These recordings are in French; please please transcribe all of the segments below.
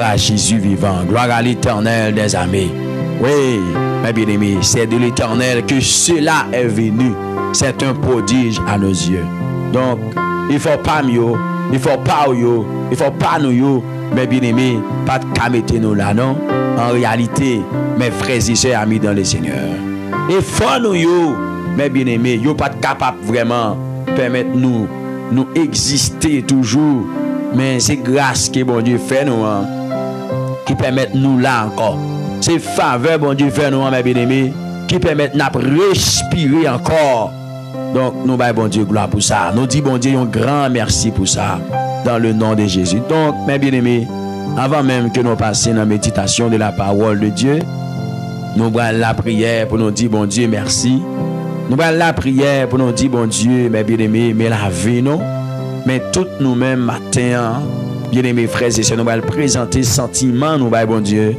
à Jésus vivant, gloire à l'Éternel des armées. Oui, mes bien-aimés, c'est de l'Éternel que cela est venu. C'est un prodige à nos yeux. Donc, il ne faut pas mieux, il ne faut pas yo, il ne faut pas nous, mes bien-aimés, pas de caméter nous là, non? En réalité, mes frères et sœurs amis dans le Seigneur. Il faut nous, mes bien-aimés, yo pas capable vraiment permettre nous exister toujours. Mais c'est grâce que bon Dieu fait nous, hein, qui permettent nous là encore. C'est faveur bon Dieu fait nous, mes bien-aimés, qui permettent nous respirer encore. Donc nous baillons bon Dieu gloire pour ça. Nous disons bon Dieu un grand merci pour ça, dans le nom de Jésus. Donc mes bien-aimés, avant même que nous passions dans la méditation de la parole de Dieu, nous allons la prière pour nous dire bon Dieu merci. Nous allons la prière pour nous dire bon Dieu, mes bien-aimés, mais la vie non. Mais tout nous-mêmes matin, bien-aimés frères et sœurs, nous allons présenter sentiment, nous allons bon Dieu.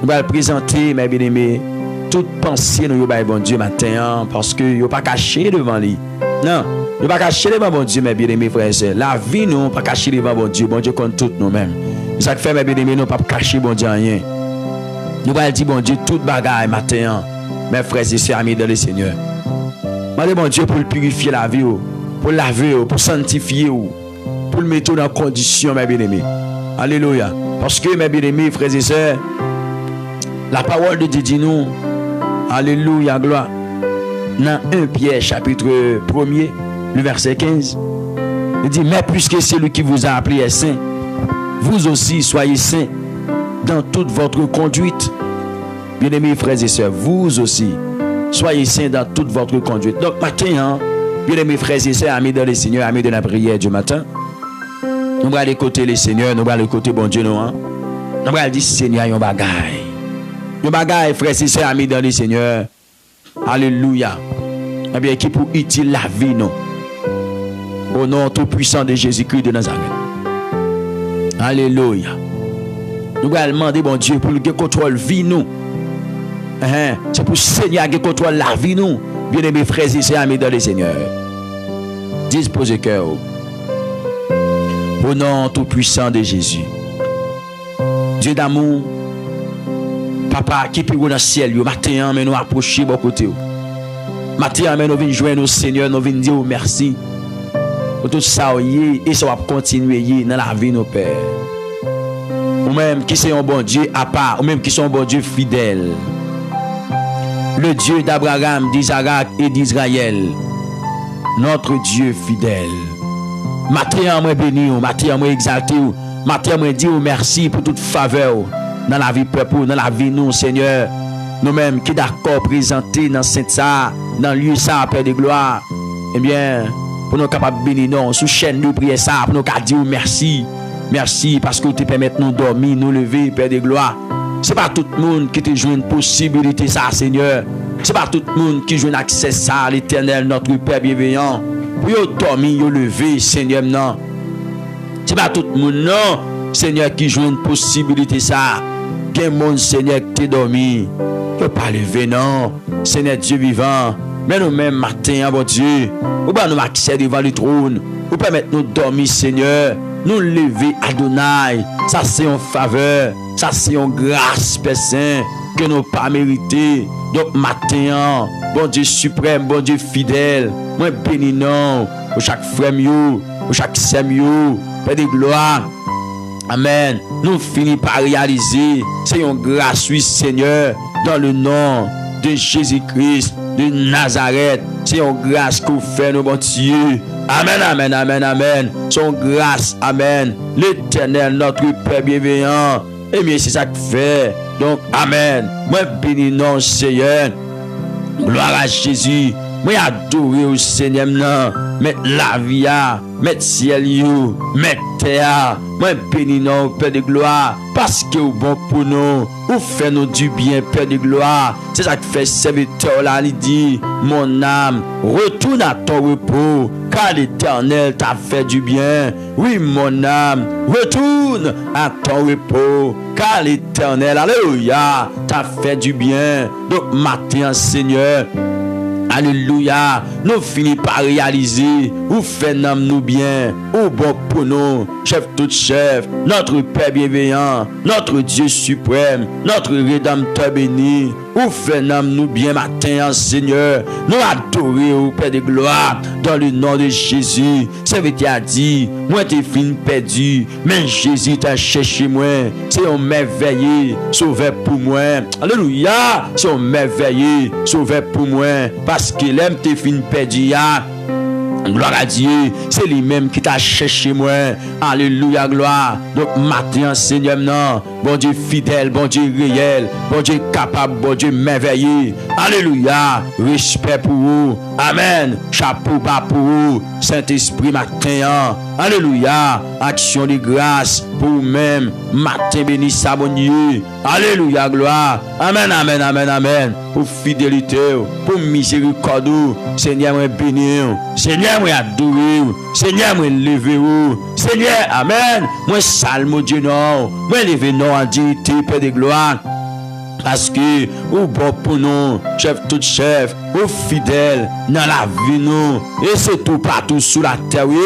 Nous allons présenter, mes bien-aimés, toute pensée, nous allons bon Dieu matin, parce que nous ne pas caché devant lui. Non, nous ne pas caché devant bon Dieu, mes bien-aimés frères et sœurs. La vie, nous ne pas caché devant bon Dieu compte tout nous-mêmes. C'est ça que fait, mes bien-aimés, nous ne pas cacher bon Dieu rien. Nous allons dire bon Dieu, toute bagaille matin, mes frères et sœurs, amis dans le Seigneur. Demandez bon Dieu pour purifier la vie, pour laver, pour sanctifier, pour le mettre dans condition, mes bien-aimés. Alléluia. Parce que, mes bien-aimés, frères et sœurs, la parole de Dieu dit nous, alléluia, gloire, dans 1 Pierre, chapitre 1er, le verset 15, il dit, mais puisque celui qui vous a appelé est saint, vous aussi soyez saints dans toute votre conduite. Bien-aimés, frères et sœurs, vous aussi, soyez saints dans toute votre conduite. Donc, matin, bien-aimés, frères et sœurs, amis dans le Seigneur, amis de la prière du matin, nous allons écouter le Seigneur, nous allons écouter bon Dieu, nous allons dire, Seigneur, yon bagaille. Yon bagaille, frères et sœurs, amis dans le Seigneur. Alléluia. Eh bien, qui pour utile la vie, non? Au nom tout puissant de Jésus-Christ de Nazareth. Alléluia. Nous allons demander, bon Dieu, pour qu'il contrôle vie, nous. C'est pour le Seigneur qui contrôle la vie, nous. Bien-aimés, frères et sœurs, amis dans le Seigneur. Disposez cœur. Au nom tout puissant de Jésus. Dieu d'amour, Papa, qui peut dans le ciel, matin, mais nous approcher de côté. Matin, mais nous venons joindre au Seigneur, nous venons dire merci. Pour tout ça, et ça va continuer dans la vie de nos pères. Ou même qui sont un bon Dieu à part, ou même qui sont un bon Dieu fidèle. Le Dieu d'Abraham, d'Isaac et d'Israël. Notre Dieu fidèle. Matin, moi béni, matin, moi exalté, matin, moi dire merci pour toute faveur. Dans la vie peuple, dans la vie nous, Seigneur, nous-mêmes qui d'accord présentés dans Saint-Ça, dans le lieu ça, Père de gloire, eh bien, pour nous capables de bénir, non, sous chaîne de prier ça, pour nous dire merci, merci parce que tu permets de nous dormir, nous lever, Père de gloire. C'est pas tout le monde qui te joue une possibilité, ça, Seigneur. C'est pas tout le monde qui joue un accès à l'Éternel, notre Père bienveillant. Pour dormir, lever, Seigneur, non. C'est pas tout le monde, non, Seigneur, qui joue une possibilité, ça. Quel monde, Seigneur, qui t'est dormi. Tu ne peux pas lever, non. Seigneur Dieu vivant. Mais nous-mêmes, matin, bon Dieu, ou bien nous accéder devant le trône. Ou permettre nous dormir, Seigneur. Nous lever, Adonai. Ça, c'est une faveur. Ça, c'est une grâce, Père Saint, que nous pas mérité. Donc, matin, bon Dieu suprême, bon Dieu fidèle. Moi, béni, non. Pour chaque frère, pour chaque sœur, Père de gloire. Amen. Nous finissons par réaliser, c'est une grâce, oui, Seigneur, dans le nom de Jésus-Christ de Nazareth. C'est une grâce que vous faites, nos bon Dieu. Amen, amen, amen, amen. C'est une grâce, amen. L'Éternel, notre Père bienveillant. Eh bien, c'est ça que fait. Donc, amen. Moi, béni, non, Seigneur. Gloire à Jésus. Moi, adorer au Seigneur, non. Mettre la vie, mettre ciel, mettre terre. Moi, béni, non, Père de gloire. Parce que vous bon pour nous. Vous faites nous du bien, Père de gloire. C'est ça qui fait serviteur là, il dit, mon âme, retourne à ton repos. Car l'Éternel t'a fait du bien. Oui, mon âme, retourne à ton repos. Car l'Éternel, alléluia, t'a fait du bien. Donc, matin, Seigneur, Alléluia. Nous finissons par réaliser ou fait nous bien, ou bon pour nous, chef tout chef, notre Père bienveillant, notre Dieu suprême, notre Rédempteur béni, ou fait nous bien matin, Seigneur. Nous adorer au Père de gloire, dans le nom de Jésus. Serviteur a dit, moi t'es fin perdu, mais Jésus t'a cherché moi. C'est un merveilleux, sauvé pour moi. Alléluia. C'est un merveilleux, sauvé pour moi. Parce qu'il aime tes fins perdues. Gloire à Dieu, c'est lui-même qui t'a cherché moi. Alléluia, gloire. Donc matin, Seigneur, non. Bon Dieu fidèle, bon Dieu réel, bon Dieu capable, bon Dieu merveilleux. Alléluia. Respect pour vous. Amen. Chapeau bas pour vous. Saint-Esprit matin. Alléluia. Action de grâce pour vous-même. Matin béni ça, bon Dieu. Alléluia, gloire. Amen, amen, amen, amen. Pour fidélité, pour miséricorde. Seigneur, moi béni. Seigneur, moi adoré. Seigneur, moi levé. Seigneur, amen. Moi salme Dieu non. Moi levé non en dignité, Père de gloire. Parce que, ou bon pour nous, chef tout chef, ou fidèle dans la vie nous, et c'est tout partout sous la terre, oui,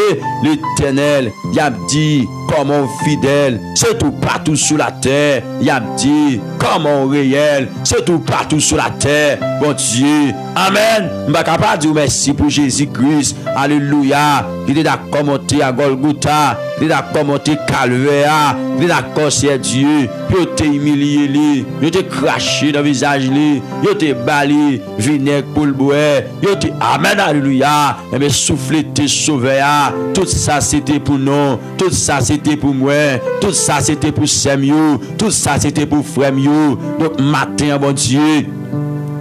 l'Éternel, y a dit, comment fidèle, c'est tout partout sous la terre, y a dit, comment réel, c'est tout partout sous la terre, bon Dieu, amen, m'ba capable de dire merci pour Jésus-Christ, alléluia, il est d'accord monter à Golgotha, il est d'accord monter Calvaire, il est d'accord c'est Dieu, il t'a humilié, il t'a craché dans le visage, il t'a bali, vinaigre pour le boire, il t'a amen, alléluia, et bien souffler tes sauveurs, tout ça c'était pour nous, tout ça c'était pour moi, tout ça c'était pour Samuel, tout ça c'était pour frère Mio, donc matin, bon Dieu,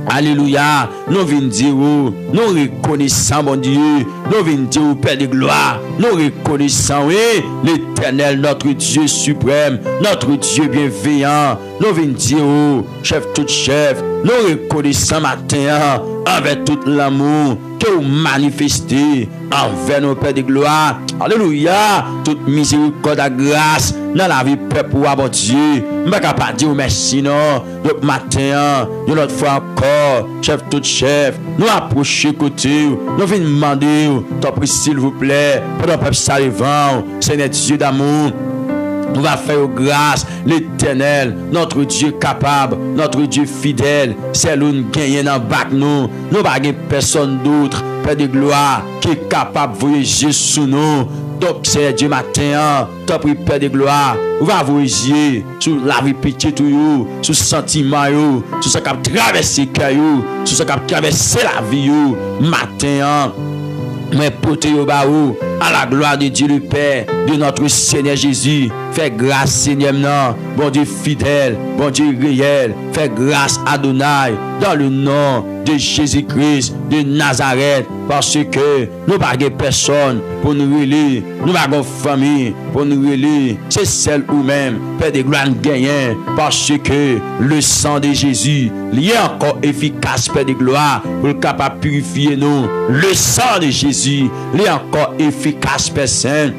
alléluia, nous venons dire, nous reconnaissons, mon Dieu, nous venons dire, Père de gloire, nous reconnaissons, oui, l'Éternel, notre Dieu suprême, notre Dieu bienveillant, nous venons dire, chef tout chef, nous reconnaissons matin, avec tout l'amour que vous manifestez envers nos Pères de gloire, alléluia, toute miséricorde et grâce dans la vie peuple pour bon Dieu, je ne peux pas dire merci non, donc matin, une autre fois encore, chef tout chef, nous approcher côté, nous venons demander, t'en prie s'il vous plaît, pour le peuple salivant, Seigneur Dieu d'amour, nous va faire grâce, l'Éternel, notre Dieu capable, notre Dieu fidèle, c'est lui qui gagne dans bac nous, nous pas personne d'autre, Père de gloire, qui est capable de voyager sous nous. Donc c'est Dieu matin, t'as pris Père de gloire, on va voyager sur la vie pitié tout you, sur sentiment you, sur ce qui a traversé cœur you, sur ce qui a traversé la vie you, matin. Mais portez au baou à la gloire de Dieu le Père, de notre Seigneur Jésus. Fais grâce, Seigneur, non. Bon Dieu fidèle, bon Dieu réel. Fais grâce, Adonai, dans le nom de Jésus-Christ de Nazareth. Parce que nous n'avons personne pour nous relayer. Nous n'avons famille pour nous relayer. C'est celle ou même, Père de gloire, gagnant. Parce que le sang de Jésus, il est encore efficace, Père de gloire, pour le capable de purifier nous. Le sang de Jésus, il est encore efficace, Père Saint.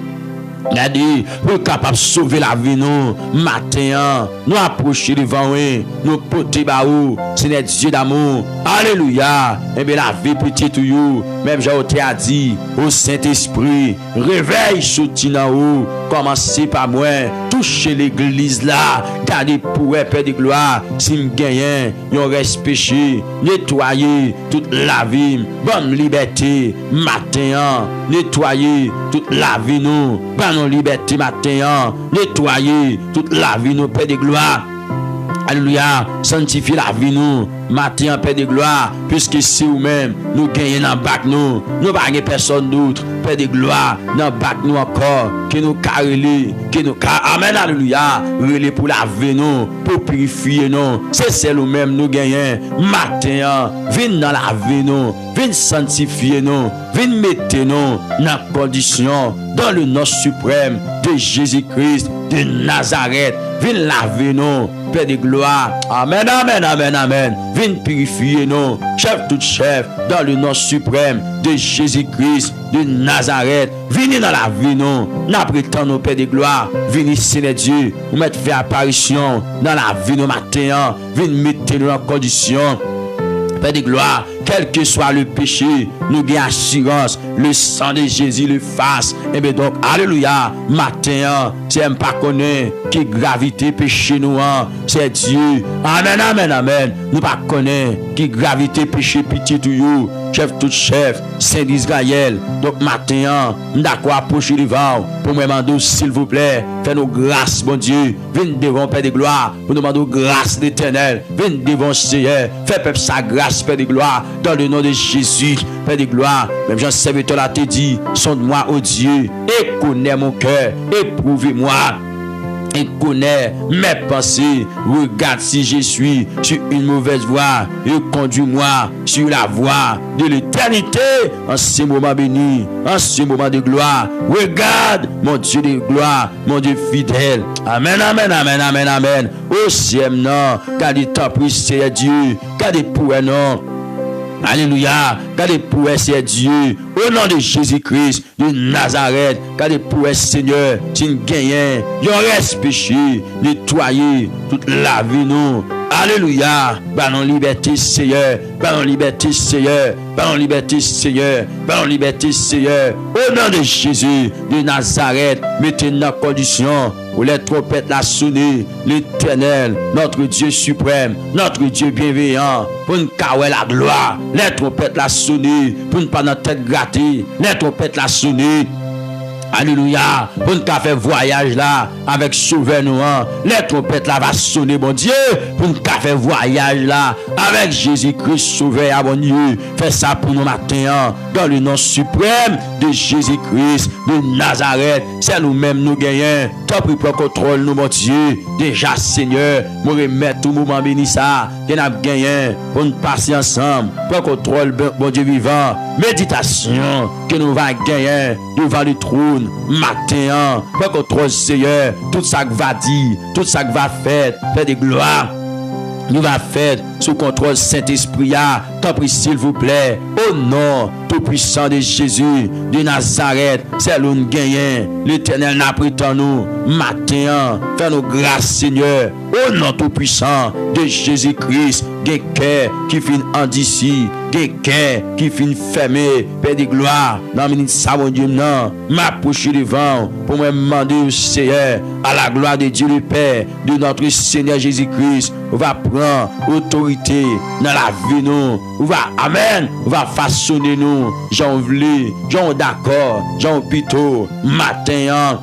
Regardez, pour capable de sauver la vie nous, matin, nous approcher devant eux, nous porter baou, Seigneur Dieu d'amour, alléluia, et bien la vie petite tout you, même j'ai dit, au Saint-Esprit, réveille sorti dans haut, commencez par moi, touchez l'église là, gardez pour Père de gloire, si me gagne, yon reste péché, nettoyer toute la vie, bonne liberté, matin, nettoyer toute la vie nous, nos liberté matin, nettoyer toute la vie nous, Père de gloire. Alléluia, sanctifier la vie nous, matin, Père de gloire, puisque c'est vous-même, nous gagnons dans le bac nous, nous pas personne d'autre, Père de gloire, dans le bac nous encore, qui nous carrelé, qui nous amen, alléluia, relais pour la vie nous, pour purifier nous, c'est celle nous-même nous gagnons, matin, viens dans la vie nous, viens sanctifier nous, viens mettre nous dans condition, dans le nom suprême de Jésus-Christ de Nazareth, viens laver nous, Père de gloire, amen, amen, amen, amen, viens purifier nous, chef tout chef, dans le nom suprême de Jésus-Christ de Nazareth, venez dans la vie nous, n'apprétend nos Père de gloire, venez Seigneur Dieu, vous mettre faire apparition dans la vie nous matin, venez mettre nous en condition, Père de gloire, quel que soit le péché, nous avons assurance, le sang de Jésus le fasse. Et bien donc, alléluia, matin, c'est un pas connaître qui gravité péché nous, c'est Dieu. Amen, amen, amen. Nous pas connaître qui gravité péché petit tout you, chef tout chef, Saint d'Israël. Donc matin, nous d'accord approcher devant pour me demander s'il vous plaît, fais-nous grâce, bon Dieu. Viens devant Père de gloire pour nous demander grâce d'Éternel. Viens devant Seigneur, fais peuple sa grâce, Père de gloire, dans le nom de Jésus, Père de gloire. Même Jean serviteur l'a te dit, sonde-moi, ô Dieu, et connais mon cœur, éprouvez-moi. Et connais mes pensées. Regarde si je suis sur une mauvaise voie et conduis-moi sur la voie de l'éternité en ce moment béni, en ce moment de gloire. Regarde mon Dieu de gloire, mon Dieu fidèle. Amen, amen, amen, amen, amen. Au ciel, non, car il t'a pris, c'est Dieu, car il pourrait non. Alléluia, car il pourrait, c'est Dieu. Au nom de Jésus-Christ de Nazareth, car il pourrait, Seigneur, si nous gagnons, il reste péché, nettoyer toute la vie, nous. Alléluia, ballon liberté, Seigneur, ballon liberté, Seigneur, ballon liberté, Seigneur, ballon liberté, Seigneur. Au nom de Jésus de Nazareth, mettez nos conditions où les trompettes la sonner, l'Éternel, notre Dieu suprême, notre Dieu bienveillant, pour nous caouer la gloire, les trompettes la sonner, pour nous pas notre tête gratter, les trompettes la sonner. Alléluia, pour nous faire voyage là avec Sauveur nous, les trompettes là va sonner, bon Dieu, pour nous faire voyage là avec Jésus-Christ Sauveur, bon Dieu, fais ça pour nous matin, dans le nom suprême de Jésus-Christ de Nazareth. C'est nous-mêmes nous gagnons, t'as pris pour contrôle nous, mon Dieu, déjà Seigneur, nous remettre tout moment béni ça, que nous avons gagné, pour nous passer ensemble, pour contrôle, bon Dieu vivant, méditation, que nous va gagner devant le trône. Matin, pour contrôle Seigneur, tout ça que va dire, tout ça que va faire, fait de gloire. Nous va faire sous contrôle Saint-Esprit. T'en prie s'il vous plaît, au nom tout puissant de Jésus de Nazareth, c'est l'on gagne. L'Éternel n'a pris en nous. Matin, fais-nous grâce Seigneur, au nom tout puissant de Jésus-Christ. Des cœurs qui finissent en d'ici, des cœurs qui finissent fermés, Père de gloire, dans le ministère mon Dieu, non, m'approcher devant pour me demander au Seigneur, à la gloire de Dieu le Père, de notre Seigneur Jésus-Christ, on va prendre autorité dans la vie, nous, on va, amen, on va façonner nous, j'en voulais, j'en d'accord, j'en plutôt, matin,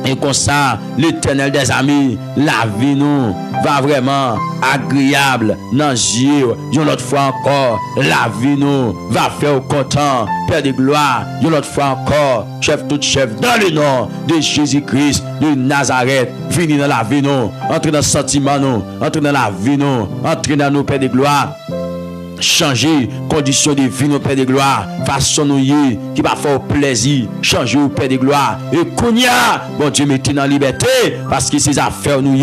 et comme ça, l'Éternel des amis, la vie nous va vraiment agréable dans Dieu. Une autre fois encore, la vie nous va faire content. Père de gloire, une autre fois encore, chef tout chef, dans le nom de Jésus-Christ de Nazareth, venez dans la vie nous, entrez dans le sentiment nous, entrez dans la vie nous, entrez dans nos Père de gloire. Changer condition de vie nos Père de gloire, façon nous qui va faire plaisir, changer au Père de gloire et Kounia, bon Dieu mettez dans la liberté parce que ces affaires nous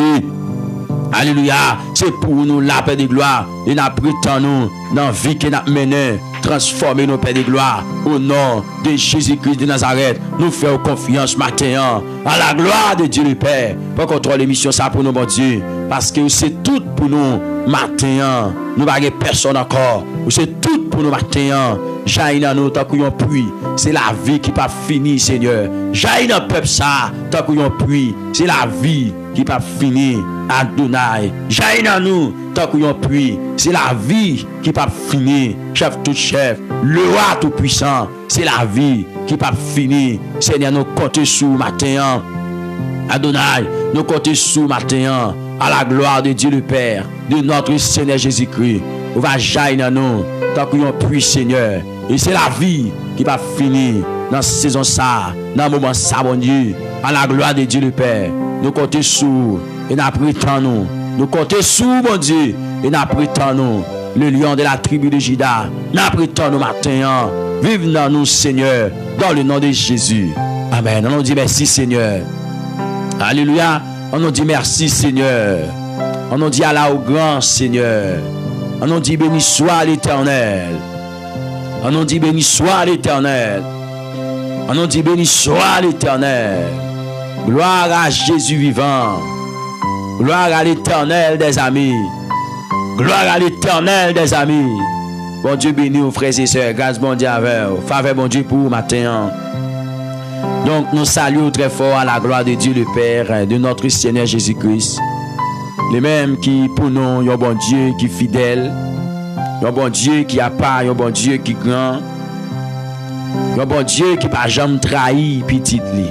alléluia, c'est pour nous la Père de gloire et n'a pris tant nous dans la vie que nous menons, transformer nos Père de gloire au nom de Jésus-Christ de Nazareth. Nous faisons confiance matin à la gloire de Dieu le Père pour contrôler l'émission ça pour nous bon Dieu parce que c'est tout pour nous matin. Nous n'avons personne encore. C'est tout pour nous matin. J'aille dans nous tant qu'on pluie. C'est la vie qui pas fini, Seigneur. J'aille dans le peuple ça tant qu'on pluie. C'est la vie qui pas fini. Adonai. J'aille dans nous tant qu'on pluie. C'est la vie qui pas fini. Chef tout chef. Le roi tout puissant. C'est la vie qui pas fini. Seigneur, nous comptons sur matin. Adonai, nous comptons sur matin. À la gloire de Dieu le Père, de notre Seigneur Jésus-Christ. On va jaillir dans nous, tant qu'on prie Seigneur. Et c'est la vie qui va finir dans cette saison ça, dans le moment ça, bon Dieu. À la gloire de Dieu le Père, nous comptons sur, et nous pritons nous. Nous comptons sur, mon Dieu, et nous pritons nous. Le lion de la tribu de Juda, nous pritons nous matin. Vive dans nous, Seigneur, dans le nom de Jésus. Amen. On nous dit merci, Seigneur. Alléluia. On nous dit merci Seigneur. On nous dit Allah au grand Seigneur. On nous dit béni soit l'Éternel. On nous dit béni soit l'Éternel. On nous dit béni soit l'Éternel. Gloire à Jésus vivant. Gloire à l'Éternel des amis. Gloire à l'Éternel des amis. Bon Dieu béni aux frères et sœurs. Grâce bon Dieu avec vous. Faveur bon Dieu pour vous matin. Donc nous saluons très fort à la gloire de Dieu le Père, de notre Seigneur Jésus-Christ. Les mêmes qui pour nous, un bon Dieu qui est fidèle. Un bon Dieu qui a pas, un bon Dieu qui est grand. Un bon Dieu qui n'a jamais trahi petit li.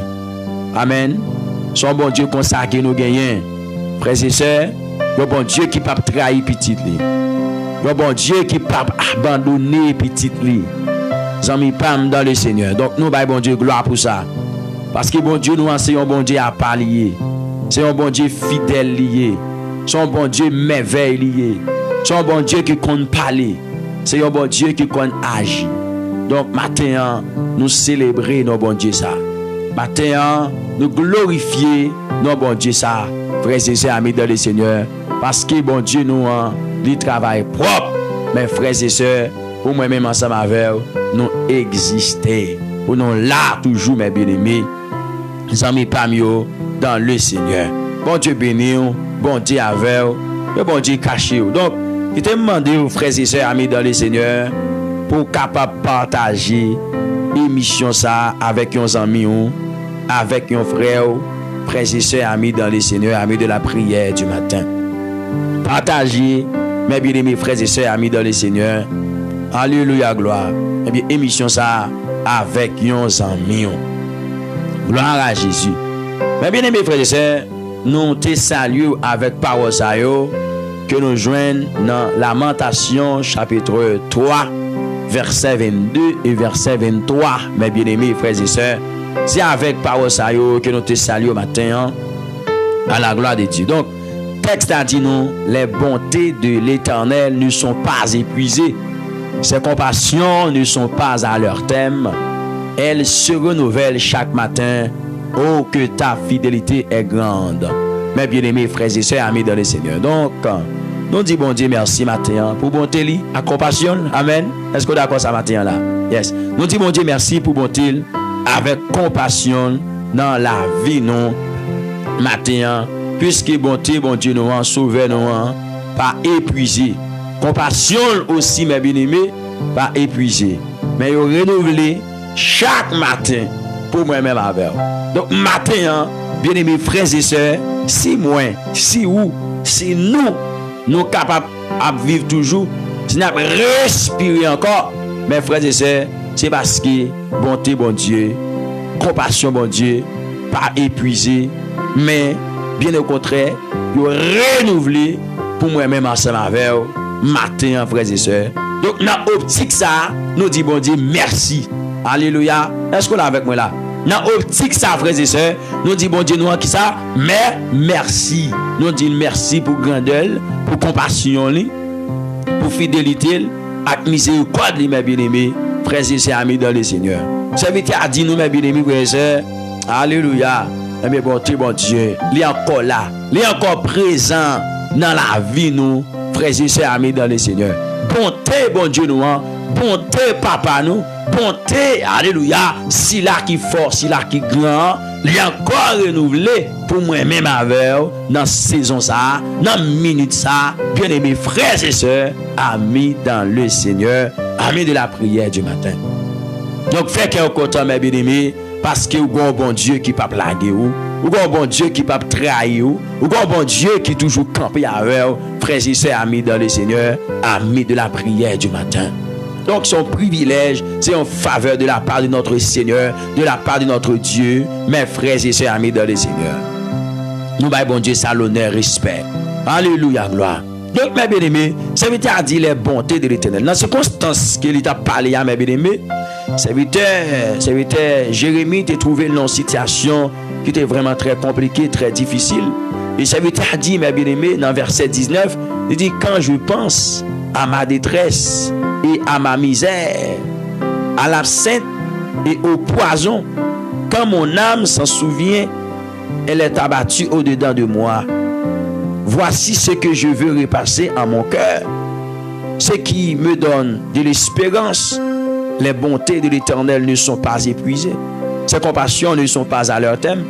Amen. Son bon Dieu consacré nous gagnons. Frères et sœurs, un bon Dieu qui n'a pas trahi petit li. Un bon Dieu qui n'a pas abandonné petit li. Amis pam dans le Seigneur. Donc nous baillons bon Dieu gloire pour ça. Parce que bon Dieu nous c'est un bon Dieu à pas lié. C'est un bon Dieu fidèle lié. C'est un bon Dieu merveille lié. C'est un bon Dieu qui compte parler. C'est un bon Dieu qui compte agir. Donc matin nous célébrer nos bon Dieu ça. Matin nous glorifier nos bon Dieu ça. Frères et sœurs amis dans le Seigneur. Parce que bon Dieu nous il travaille propre. Mes frères et sœurs, pour moi-même ensemble avec nous exister. Pour nous là toujours mes bien-aimés. Nous amis parmi eux dans le Seigneur. Bon Dieu béni, bon Dieu avec vous, bon Dieu caché. Donc, je te demande aux frères et sœurs amis dans le Seigneur pour capable partager l'émission ça avec nos amis, avec nos frères, frères et sœurs amis dans le Seigneur, amis de la prière du matin. Partagez mes bien-aimés frères et sœurs amis dans le Seigneur. Alléluia, gloire. Eh bien, émission ça avec nos amis. Gloire à Jésus. Mes bien-aimés frères et sœurs, nous te saluons avec parole ça que nous joignons dans Lamentation chapitre 3 verset 22 et verset 23. Mes bien-aimés frères et sœurs, c'est avec parole ça que nous te saluons matin à la gloire de Dieu. Donc, texte a dit nous, les bontés de l'Éternel ne sont pas épuisées. Ses compassions ne sont pas à leur terme. Elles se renouvellent chaque matin. Oh, que ta fidélité est grande. Mes bien-aimés frères et sœurs, amis dans le Seigneur. Donc, nous disons bon Dieu merci matin pour bonté, à compassion. Amen. Est-ce que vous êtes d'accord ça matin là? Yes. Nous disons bon Dieu merci pour bonté avec compassion dans la vie nous matin. Puisque bonté, bon Dieu nous a sauvé, nous pas épuisé. Compassion aussi, mes bien-aimés, pas épuisé. Mais il renouvelé chaque matin pour moi-même avec. Donc, matin, bien-aimés frères et sœurs, si moi, si vous, si nous capables de vivre toujours, si nous respirer encore, mes frères et sœurs, c'est parce que bonté, bon Dieu, compassion, bon Dieu, pas épuisé, mais bien au contraire, il renouvelé pour moi-même ensemble avec matin, frères et sœurs. Donc, dans l'optique ça, nous disons bon Dieu merci. Alléluia. Est-ce qu'on est avec moi là? Dans l'optique ça, frères et sœurs, nous disons bon Dieu nous qui ça, mais merci. Nous disons merci pour grandeur, pour compassion, pour fidélité, avec miséricorde, mes bien-aimés, frères et sœurs, amis dans le Seigneur. Serviteur a dit nous, mes bien-aimés, frères et sœurs, alléluia. Mais bon Dieu, il est encore là, il est encore présent dans la vie, nous, frères et sœurs, amis dans le Seigneur. Bonté, bon Dieu, nous, bonté, papa, nous, bonté, alléluia, si là qui fort, si là qui grand, il est encore renouvelé pour moi-même avec dans saison ça, dans minute ça, bien aimés frères et sœurs, amis dans le Seigneur, amis de la prière du matin. Donc, faites qu'il y ait content, mes bien-aimés, parce que vous avez un bon Dieu qui ne peut pas blaguer, vous avez un bon Dieu qui ne peut pas trahir, vous avez un bon Dieu qui est toujours campé avec vous, frères et sœurs, amis dans le Seigneur, amis de la prière du matin. Donc, c'est un privilège, c'est une faveur de la part de notre Seigneur, de la part de notre Dieu, mes frères et sœurs, amis dans le Seigneur. Nous, bon Dieu, ça l'honneur, respect. Alléluia, gloire. Donc, mes bien-aimés, ça veut dire les bontés de l'Éternel. Dans les circonstances qu'il a parlé à mes bien-aimés, serviteur Jérémie t'a trouvé une situation qui était vraiment très compliquée, très difficile. Et serviteur a dit, mes bien-aimés, dans verset 19, il dit, quand je pense à ma détresse et à ma misère, à l'absinthe et au poison, quand mon âme s'en souvient, elle est abattue au-dedans de moi. Voici ce que je veux repasser en mon cœur, ce qui me donne de l'espérance. Les bontés de l'Éternel ne sont pas épuisées. Ses compassions ne sont pas à leur terme.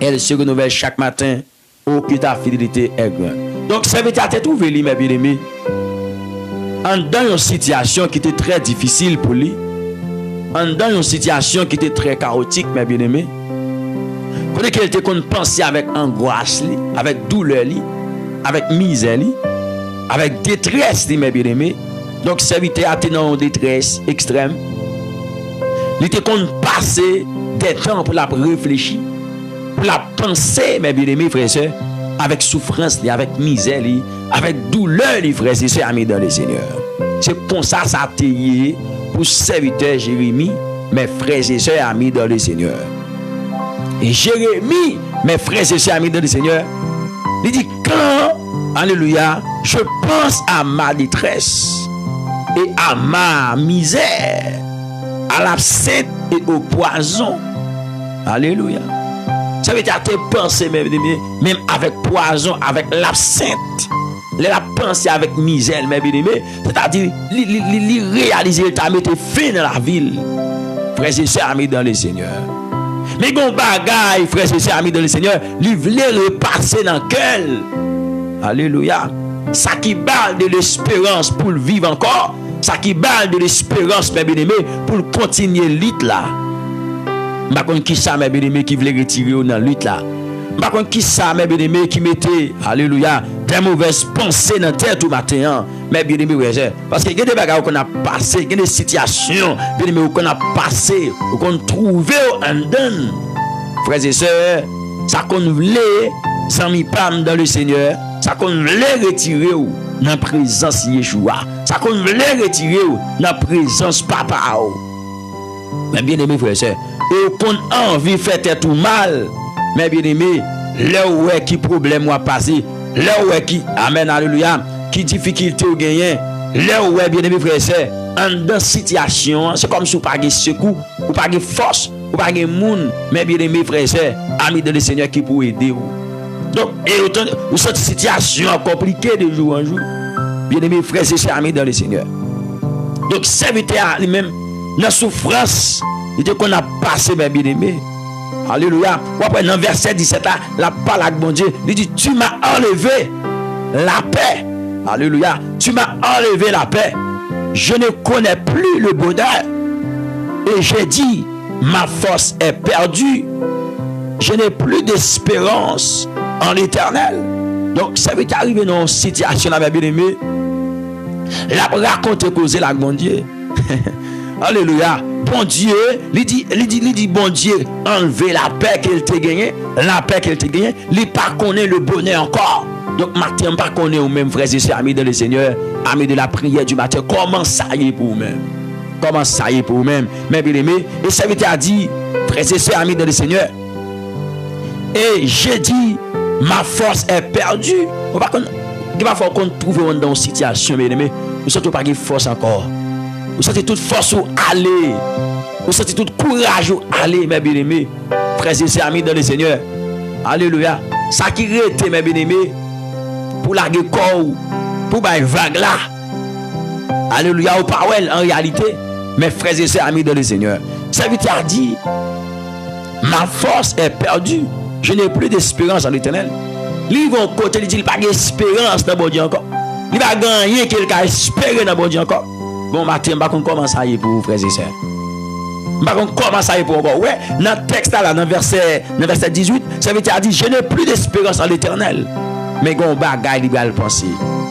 Elles se renouvellent chaque matin. Oh, que ta fidélité est grande. Donc, ça veut dire que tu trouvé, mes bien-aimés. dans une situation qui était très difficile pour lui, dans une situation qui était très chaotique, mes bien-aimés, quand il était qu'on pensait avec angoisse, avec douleur, avec misère, avec détresse, mes bien-aimés. Donc, serviteur a été dans une détresse extrême. Il était qu'on passait des temps pour la réfléchir, pour la penser, mes bien-aimés, frères et sœurs, avec souffrance, avec misère, avec douleur, les frères et sœurs, amis dans le Seigneur. C'est comme ça ça a été pour serviteur Jérémie, mes frères et sœurs, amis dans le Seigneur. Et Jérémie, mes frères et sœurs, amis dans le Seigneur, il dit, quand, alléluia, je pense à ma détresse et à ma misère, à l'absinthe et au poison, alléluia. Ça veut dire tes pensées, même avec poison, avec l'absinthe. La pensée avec misère, mes bien-aimés, c'est-à-dire, réaliser, il t'a mis fin dans la ville. Frères et sœurs, amis dans le Seigneur. Mais bon bagaille, frères et sœurs, amis dans le Seigneur, il voulait repasser dans quel? Alléluia. Ça qui parle de l'espérance pour le vivre encore, ça qui parle de l'espérance, mes bien-aimés, pour continuer lutte là. Par contre, qui ça, mes bien-aimés, qui voulait retirer dans la lutte là? Par contre, qui ça, mes bien-aimés, qui mettait, alléluia, des mauvaises pensées dans la tête tout matin, mes bien-aimés, parce qu'il y a des bagages qu'on a passé, il y a des situations, bien-aimés, qu'on a passé, qu'on a trouvé en donne. Frères et sœurs, ça qu'on voulait, sans mi pam dans le Seigneur, ça qu'on voulait retirer dans la présence de Yeshua, ça qu'on voulait retirer dans la présence papa. Mais bien-aimés, frères et sœurs, et qu'on a envie de faire tout mal, mais bien-aimés, là où est qui problème a passé, là où est qui, amen, alléluia, qui difficulté ou gagné, là où est bien-aimés, frères et sœurs, en dans situation, c'est comme si vous n'avez pas de secours, vous n'avez pas de force, vous n'avez pas de monde, mais bien-aimés, frères et sœurs, amis de le Seigneur qui peut aider vous. Donc, et autant, vous cette situation compliquée de jour en jour, bien-aimés, frères et sœurs, amis dans le Seigneur. Donc, serviteur lui-même, dans la souffrance, il dit qu'on a passé, mes bien-aimés. Alléluia. Ou après, dans verset 17, là, la parole avec bon Dieu, il dit, tu m'as enlevé la paix. Alléluia. Tu m'as enlevé la paix. Je ne connais plus le bonheur. Et j'ai dit, ma force est perdue. Je n'ai plus d'espérance en l'Éternel. Donc, ça veut arriver dans une situation, là, mes bien-aimés. La raconte causer la bon Dieu. Alléluia. Bon Dieu, il dit, bon Dieu, enlever la paix qu'elle t'a gagnée, la paix qu'elle t'a gagnée, il pas connaît le bonheur encore. Donc, matin, pas connaît ou même frères et sœurs, amis de le Seigneur, amis de la prière du matin, comment ça y est pour vous-même? Comment ça y est pour vous-même? Mais bien aimé, et ça veut dire, frères et sœurs, amis de le Seigneur, et j'ai dit, ma force est perdue. Il va falloir qu'on trouve dans une situation, bien aimé, nous ne sommes pas de force encore. Vous sentez toute force où aller. Vous sentez tout courage où aller, mes bien-aimés. Frères et sœurs, amis dans le Seigneur. Alléluia. Ça qui reste, mes bien-aimés, pour la corps, pour la vague là. Alléluia. Au parole, en réalité, mes frères et sœurs, amis dans le Seigneur. Ça veut dire, ma force est perdue. Je n'ai plus d'espérance en l'Éternel. Lui, vont côté, il dit, il n'a pas d'espérance dans mon Dieu encore. Il va gagner quelqu'un espérer dans mon Dieu encore. Bon matin, on commence à y pour vous, frères et sœurs. On commence à y pour encore. Ouais, dans le texte là, dans verset 18, ça veut dire, je n'ai plus d'espérance en l'Éternel. Mais on bagaille, il va le penser.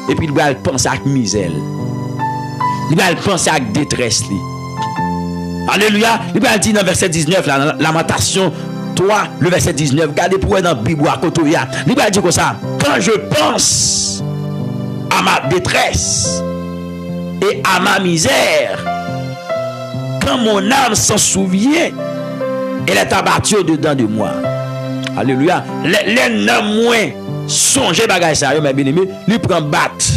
Et puis il va le penser avec misère. Il va le penser avec détresse. Alléluia. Il va le dire dans verset 19, là, Lamentation 3, le verset 19. Regardez pour dans la Bible à côté. Il va dire comme ça. Quand je pense à ma détresse et à ma misère, quand mon âme s'en souvient, elle est abattue au-dedans de moi. Alléluia. Les noms moins songez bagaille ça, mes bien-aimés, lui prend batte.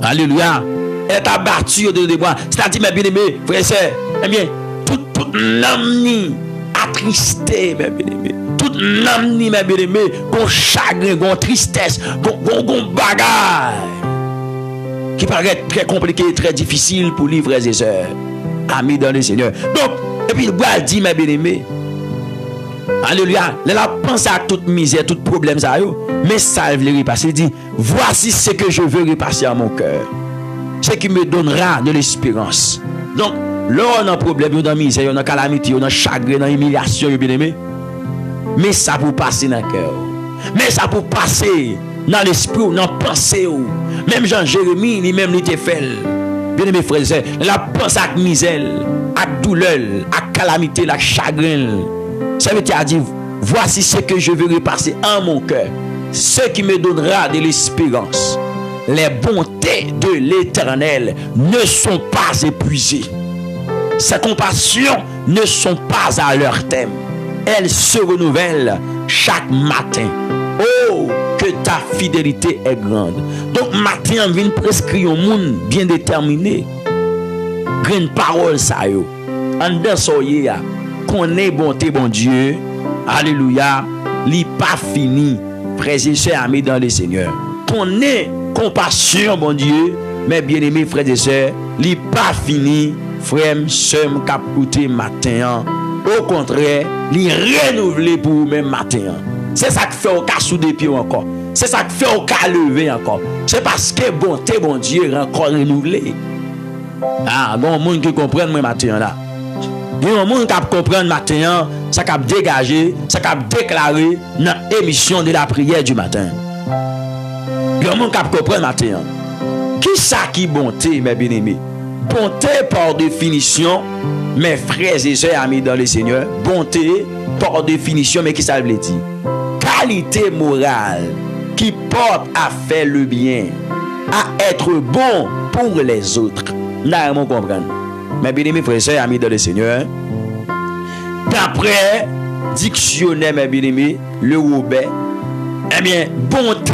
Alléluia. Elle est abattue au-dedans de moi. C'est-à-dire, mes bien-aimés, frères et sœurs, eh bien, toute l'âme attristé, mes bien-aimés. Toute l'âme, mes bien-aimés, qu'on chagrin, qu'on tristesse, qu'on bagaille, qui paraît très compliqué, très difficile pour les frères et sœurs, amis dans le Seigneur. Donc, et puis, il dit, mes bien-aimés, alléluia, il a pensé à toute misère, tout problème, ça, mais ça, il veut repasser. Il dit, voici ce que je veux repasser à mon cœur. ce qui me donnera de l'espérance. Donc, là, on a un problème, on a misère, on a calamité, on a chagrin, on a humiliation, bien aimé. Mais ça pour passer dans le cœur. Mais ça pour passer dans l'esprit, dans la pensée. Même Jean-Jérémie, lui-même, il était fait. Bien aimé frères et sœurs, la pensée à la misère, à la douleur, à la calamité, à la chagrin. Ça veut dire, voici ce que je veux repasser en mon cœur. Ce qui me donnera de l'espérance. Les bontés de l'Éternel ne sont pas épuisées. Ses compassions ne sont pas à leur terme. Elles se renouvellent chaque matin. Oh, que ta fidélité est grande. Donc, matin, on vient prescrire un monde bien déterminé. Grande parole, ça y est. En dessous, qu'on est bonté, bon Dieu. Alléluia. Li pas fini. Frères et sœurs, amis dans le Seigneur. Qu'on est compassion, bon Dieu. Mais bien aimés, frères et sœurs, li pas fini. Frère, sœur, cap côté matin. Au contraire, li renouveler pour vous-même matin. C'est ça qui fait au cas sous des pieds encore. C'est ça qui fait au cas lever encore. C'est parce que bonté, bon Dieu, est encore renouvelé. Ah, bon, monde qui comprend moi matin là. Il y a un monde qui comprend matin, ça qui a dégagé, ça qui a déclaré dans l'émission de la prière du matin. Il y a un monde qui comprend matin. Qui ça qui bonté, mes bien-aimés? Bonté par définition, mes frères et sœurs amis dans le Seigneur, bonté par définition, mais qui ça veut dire? Qualité morale qui porte à faire le bien, à être bon pour les autres. Nous allons comprendre. Mes bien-aimés frères et sœurs amis dans le Seigneur, d'après dictionnaire, mes bien-aimés, le Robert, eh bien, bonté,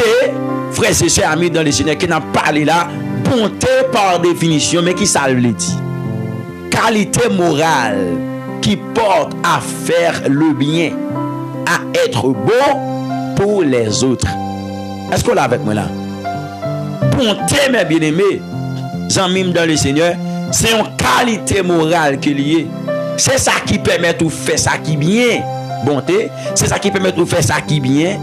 frères et sœurs amis dans le Seigneur, qui n'a parlé là, bonté par définition, mais qui ça veut dire? Qualité morale qui porte à faire le bien, à être bon pour les autres. Est-ce qu'on l'a avec moi là? Bonté, mes bien-aimés, j'aime dans le Seigneur, c'est une qualité morale qui est liée. C'est ça qui permet de faire ça qui bien. Bonté, c'est ça qui permet de faire ça qui bien.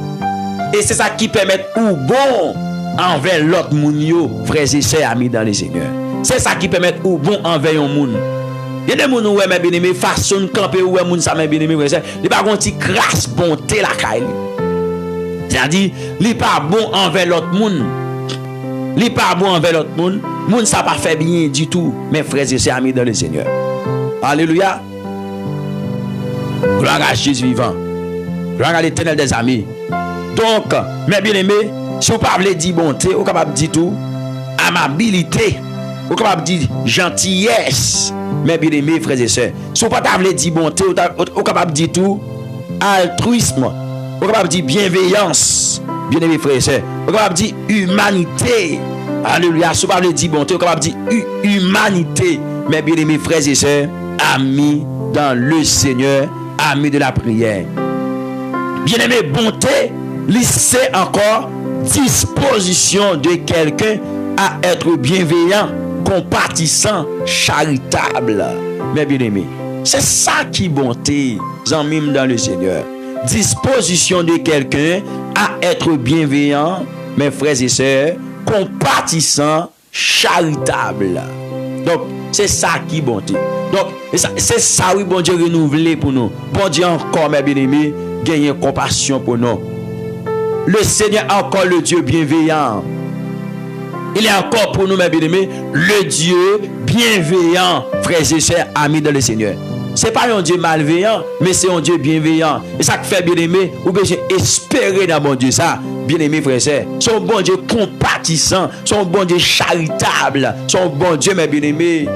Et c'est ça qui permet ou bon envers l'autre monde, frères et sœurs amis dans le Seigneur. C'est ça qui permet ou bon envers un monde. Il y a des gens qui ont bien aimé façon de camper ou des gens qui ont bien aimé frères et sœurs. Il n'y a pas une petite grâce bonté la caille. C'est-à-dire, il n'est pas bon envers l'autre monde. Il n'est pas bon envers l'autre monde. Monde ça pas fait bien du tout, mes frères et sœurs amis dans le Seigneur. Alléluia. Gloire à Jésus vivant. Gloire à l'Éternel des amis. Donc, mes bien-aimés, si vous ne pouvez pas dire bonté, vous êtes capable de dire tout, amabilité, vous êtes capable de dire gentillesse, mes bien-aimés, frères et sœurs. Si vous ne pouvez pas dire bonté, vous êtes capable de dire tout, altruisme, vous êtes capable de dire bienveillance, bien-aimés, frères et sœurs. Vous êtes capable de dire humanité. Alléluia. Si vous ne pouvez pas dire bonté, vous êtes capable de dire humanité, mes bien-aimés, frères et sœurs, amis dans le Seigneur, amis de la prière. Bien-aimé, bonté, c'est encore disposition de quelqu'un à être bienveillant, compatissant, charitable. Mes bien-aimés, c'est ça qui est bonté, amis dans le Seigneur. Disposition de quelqu'un à être bienveillant, mes frères et sœurs, compatissant, charitable. Donc, c'est ça qui est bonté. Donc, c'est ça, oui, bon Dieu, renouvelé pour nous. Bon Dieu, encore, mes bien-aimés, gagner compassion pour nous. Le Seigneur est encore le Dieu bienveillant. Il est encore pour nous, mes bien-aimés, le Dieu bienveillant, frères et sœurs, amis dans le Seigneur. Ce n'est pas un Dieu malveillant, mais c'est un Dieu bienveillant. Et ça qui fait, bien-aimé, vous pouvez espérer dans mon Dieu, ça, bien-aimé, frères et sœurs. Son bon Dieu compatissant, son bon Dieu charitable, son bon Dieu, mes bien-aimés.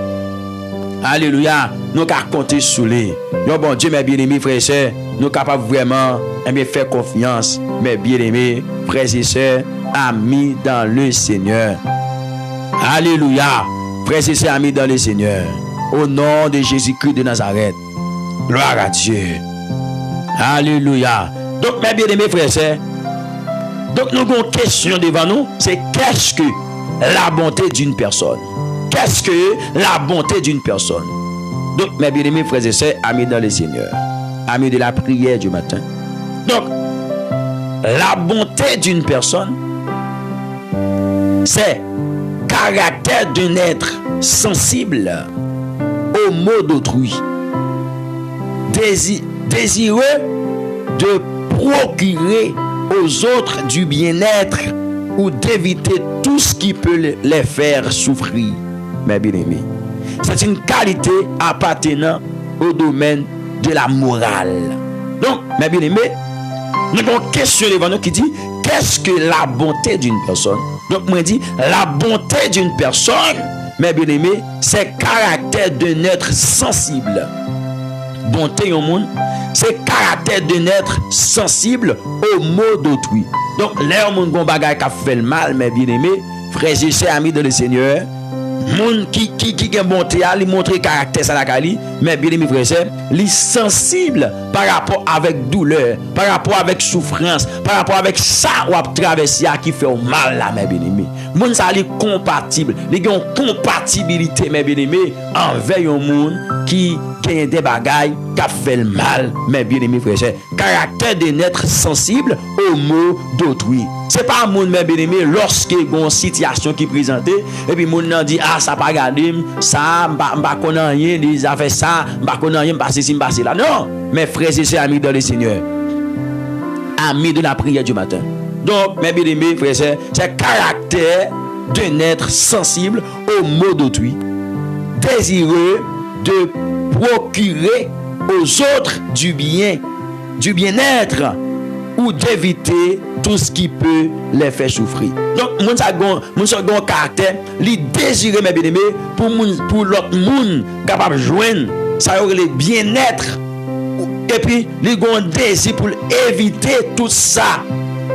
Alléluia, nous avons compté sur lui. Nous, bon Dieu, mes bien-aimés, frères et sœurs, nous sommes capables vraiment de faire confiance, mes bien-aimés, frères et sœurs, amis dans le Seigneur. Alléluia, frères et sœurs, amis dans le Seigneur. Au nom de Jésus-Christ de Nazareth. Gloire à Dieu. Alléluia. Donc, mes bien-aimés, frères et sœurs, donc nous avons une question devant nous, c'est qu'est-ce que la bonté d'une personne? Qu'est-ce que la bonté d'une personne? Donc, mes bien-aimés frères et sœurs, amis dans le Seigneur, amis de la prière du matin. Donc, la bonté d'une personne, c'est caractère d'un être sensible aux maux d'autrui, désireux de procurer aux autres du bien-être ou d'éviter tout ce qui peut les faire souffrir. Mes bien-aimés, c'est une qualité appartenant au domaine de la morale. Donc, mes bien-aimés, nous avons une question devant nous qui dit: qu'est-ce que la bonté d'une personne? Donc, moi, je dis, la bonté d'une personne, mes bien-aimés, c'est le caractère d'un être sensible. Bonté au monde, c'est le caractère d'un être sensible aux maux d'autrui. Donc, l'air monde gon bagay qui fait le mal, mes bien-aimés, frères et sœurs, amis de le Seigneur, moun qui a bonté à lui montrer caractère ça la kali, mais bien aimé frère c'est li sensible par rapport avec douleur, par rapport avec souffrance, par rapport avec ça ou a traverser qui fait mal là mes bien aimé. Moun ça li compatible, li gen compatibilité mes bien aimé envers un monde qui gagne des bagailles qui fait le mal mes bien aimé frère c'est caractère d'un être sensible aux maux d'autrui. C'est pas un monde mes bien aimé lorsque une situation qui présente et puis moun nan dit ah ça pas regarder ça m'pa connait rien ils a fait ça m'pa connait rien passer ci passer là. Non, mes frères et sœurs amis dans le Seigneur, amis de la prière du matin. Donc mes bien-aimés frères et sœurs, c'est caractère d'un être sensible aux maux d'autrui, désireux de procurer aux autres du bien-être ou d'éviter tout ce qui peut les faire souffrir. Donc, mon second caractère, les désirer mes bien-aimés pour l'autre monde capable de joindre, ça aurait le bien-être. Et puis, les gon désir pour éviter tout ça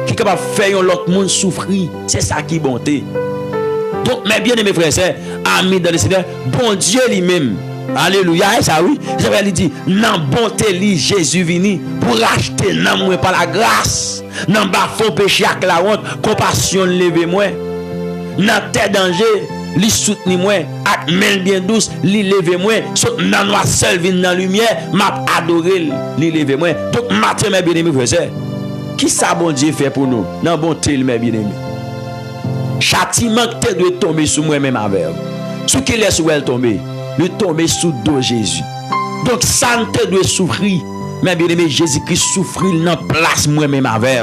qui est capable de faire l'autre monde souffrir. C'est ça qui est bonté. Donc, mes bien-aimés frères et sœurs, amis dans le Seigneur, bon Dieu lui-même, alléluia, ça oui, je vais lui dire, non bonté li Jésus vini pour racheter non moi par la grâce, non ba faux péché avec la honte, compassion lever moi, non tes danger, li soutenir moi, ak main bien douce, li lever moi, saute nan noir seul vin dans lumière, m'a adorer li lever moi. Donc matin mes bien-aimés frères, qui ça bon Dieu fait pour nous? Non bonté mes bien-aimés. Châtiment te doit tomber sur moi même avec. Ce qui laisse où elle tomber, le tomber sous dos Jésus. Donc ça ne te doit souffrir. Mais bien aimé, Jésus-Christ souffrit dans place moi-même avec.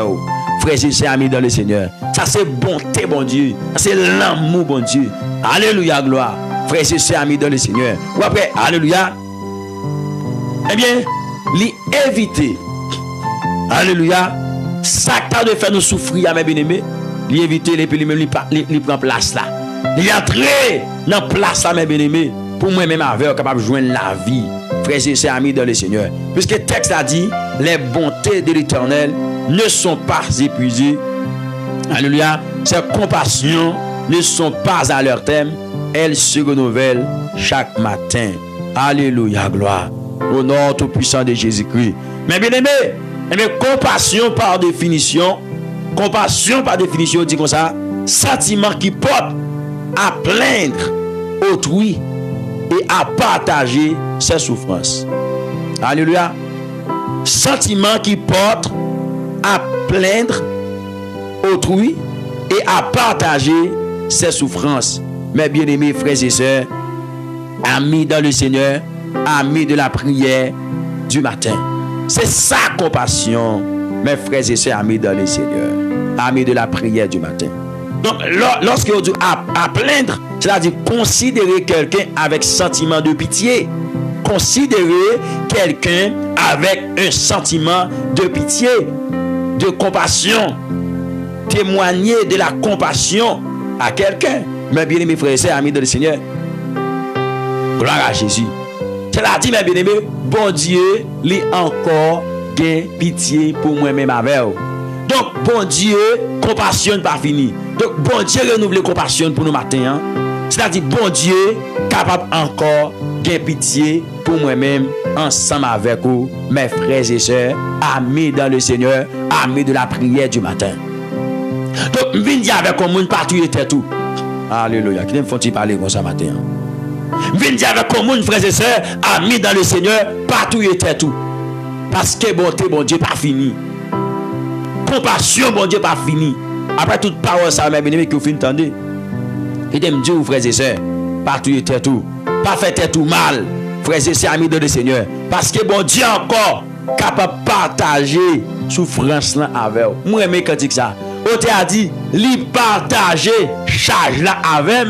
Frères et sœurs amis dans le Seigneur. Ça c'est bonté bon Dieu. Ça c'est l'amour bon Dieu. Alléluia, gloire. Frères et sœurs amis dans le Seigneur. Ou après, alléluia. Eh bien, les éviter. Alléluia. Ça t'a de faire nous souffrir, mes bien-aimés. Les éviter, les puis lui-même, les prend place là. Il entre dans place là, mes bien-aimés. Pour moi-même, avec capable de joindre la vie. Frères et sœurs amis dans le Seigneur. Puisque le texte a dit, les bontés de l'Éternel ne sont pas épuisées. Alléluia. Ses compassions ne sont pas à leur terme. Elles se renouvellent chaque matin. Alléluia, gloire. Au nom tout puissant de Jésus-Christ. Mais bien aimé, compassion par définition, dit comme ça, sentiment qui porte à plaindre autrui et à partager ses souffrances. Alléluia. Sentiment qui porte à plaindre autrui et à partager ses souffrances. Mes bien-aimés frères et sœurs, amis dans le Seigneur, amis de la prière du matin. C'est ça compassion, mes frères et sœurs, amis dans le Seigneur, amis de la prière du matin. Donc, lorsque on dit à plaindre, c'est-à-dire considérer quelqu'un avec sentiment de pitié. Considérer quelqu'un avec un sentiment de pitié, de compassion. Témoigner de la compassion à quelqu'un. Mes bien-aimés frères et sœurs, amis de le Seigneur. Gloire à Jésus. C'est-à-dire, mes bien-aimés, bon Dieu, lui encore gain pitié pour moi-même avec vous. Donc, bon Dieu, compassion pas fini. Donc, bon Dieu renouvelle compassion pour nous matin. Hein? C'est-à-dire, bon Dieu, capable encore de pitié pour moi-même, ensemble avec vous, mes frères et sœurs, amis dans le Seigneur, amis de la prière du matin. Donc, je viens dire avec vous, partout et tout. Alléluia. Qui me font-ils parler comme ça matin? Je viens dire avec vous, frères et sœurs, amis dans le Seigneur, partout et tout. Parce que bonté, bon Dieu, pas fini. Compassion, bon Dieu, pas fini. Après toute parole, ça m'a bien aimé que vous entendez. Et de me dire, frères et sœurs, pas tuer tout, pas faire tout mal, frères et sœurs, amis de le Seigneur. Parce que bon Dieu encore capable de partager souffrance là avec vous. Moi, j'aime quand dit ça. On t'a dit, lui partager charge là avec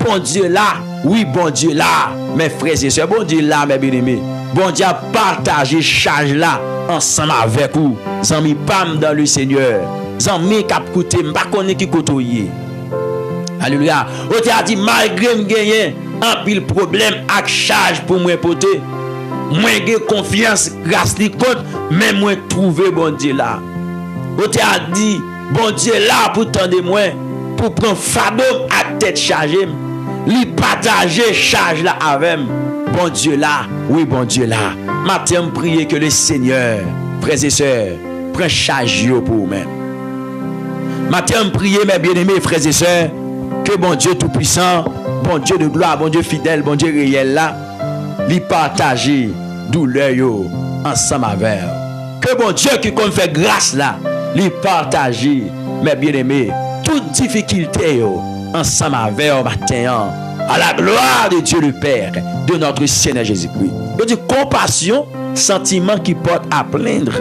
bon Dieu là. Oui, bon Dieu là. Mes frères et sœurs, bon Dieu là, mes bien-aimés. Bon Dieu a partagé charge là ensemble avec vous. Zami pam dans le Seigneur. Zami kap koute, m'pa connaît qui kotoye. Alléluia. On t'a dit, malgré m'gagner un pile problème avec charge pour moi porter. Moi j'ai confiance grâce li compte mais moi trouver bon Dieu là. On t'a dit bon Dieu là pour tendre moi pour prendre fardeau à tête chargée. Li partager charge là avec bon Dieu là. Oui bon Dieu là. Matin prier que le Seigneur, frères et sœurs, prend charge pour vous-même. Matin prier mes bien-aimés frères et sœurs que bon Dieu tout puissant, bon Dieu de gloire, bon Dieu fidèle, bon Dieu réel là, li partager douleur yo ensemble avec. Que bon Dieu qui comme fait grâce là, li partager mes bien-aimés toute difficulté yo ensemble avec au matin à la gloire de Dieu le Père, de notre Seigneur Jésus-Christ. Je dis compassion, sentiment qui porte à plaindre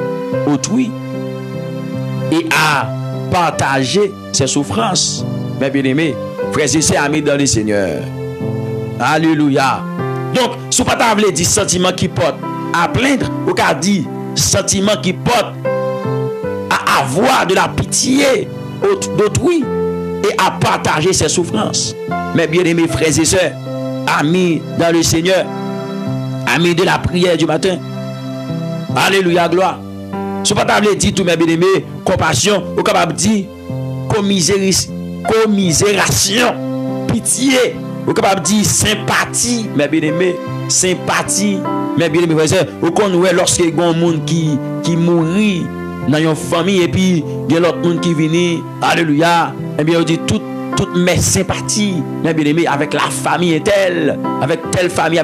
autrui et à partager ses souffrances. Mes bien-aimés, frères et sœurs, amis dans le Seigneur. Alléluia. Donc, si vous ne pouvez pas dire sentiment qui porte à plaindre, vous pouvez dire sentiment qui porte à avoir de la pitié d'autrui et à partager ses souffrances. Mes bien-aimés frères et sœurs, amis dans le Seigneur, amis de la prière du matin. Alléluia, gloire. Si vous ne pouvez pas dire tout, mes bien-aimés, compassion, vous pouvez pas dire commisération, pitié. Vous pouvez pas dire sympathie, mes bien-aimés, sympathie, mes bien-aimés frères et sœurs. Vous connaissez lorsque il y a un monde qui mourit dans une famille et puis il y a l'autre monde qui vient, alléluia, et bien on dit toutes mes sympathies, mes bien-aimés, avec la famille telle, avec telle famille,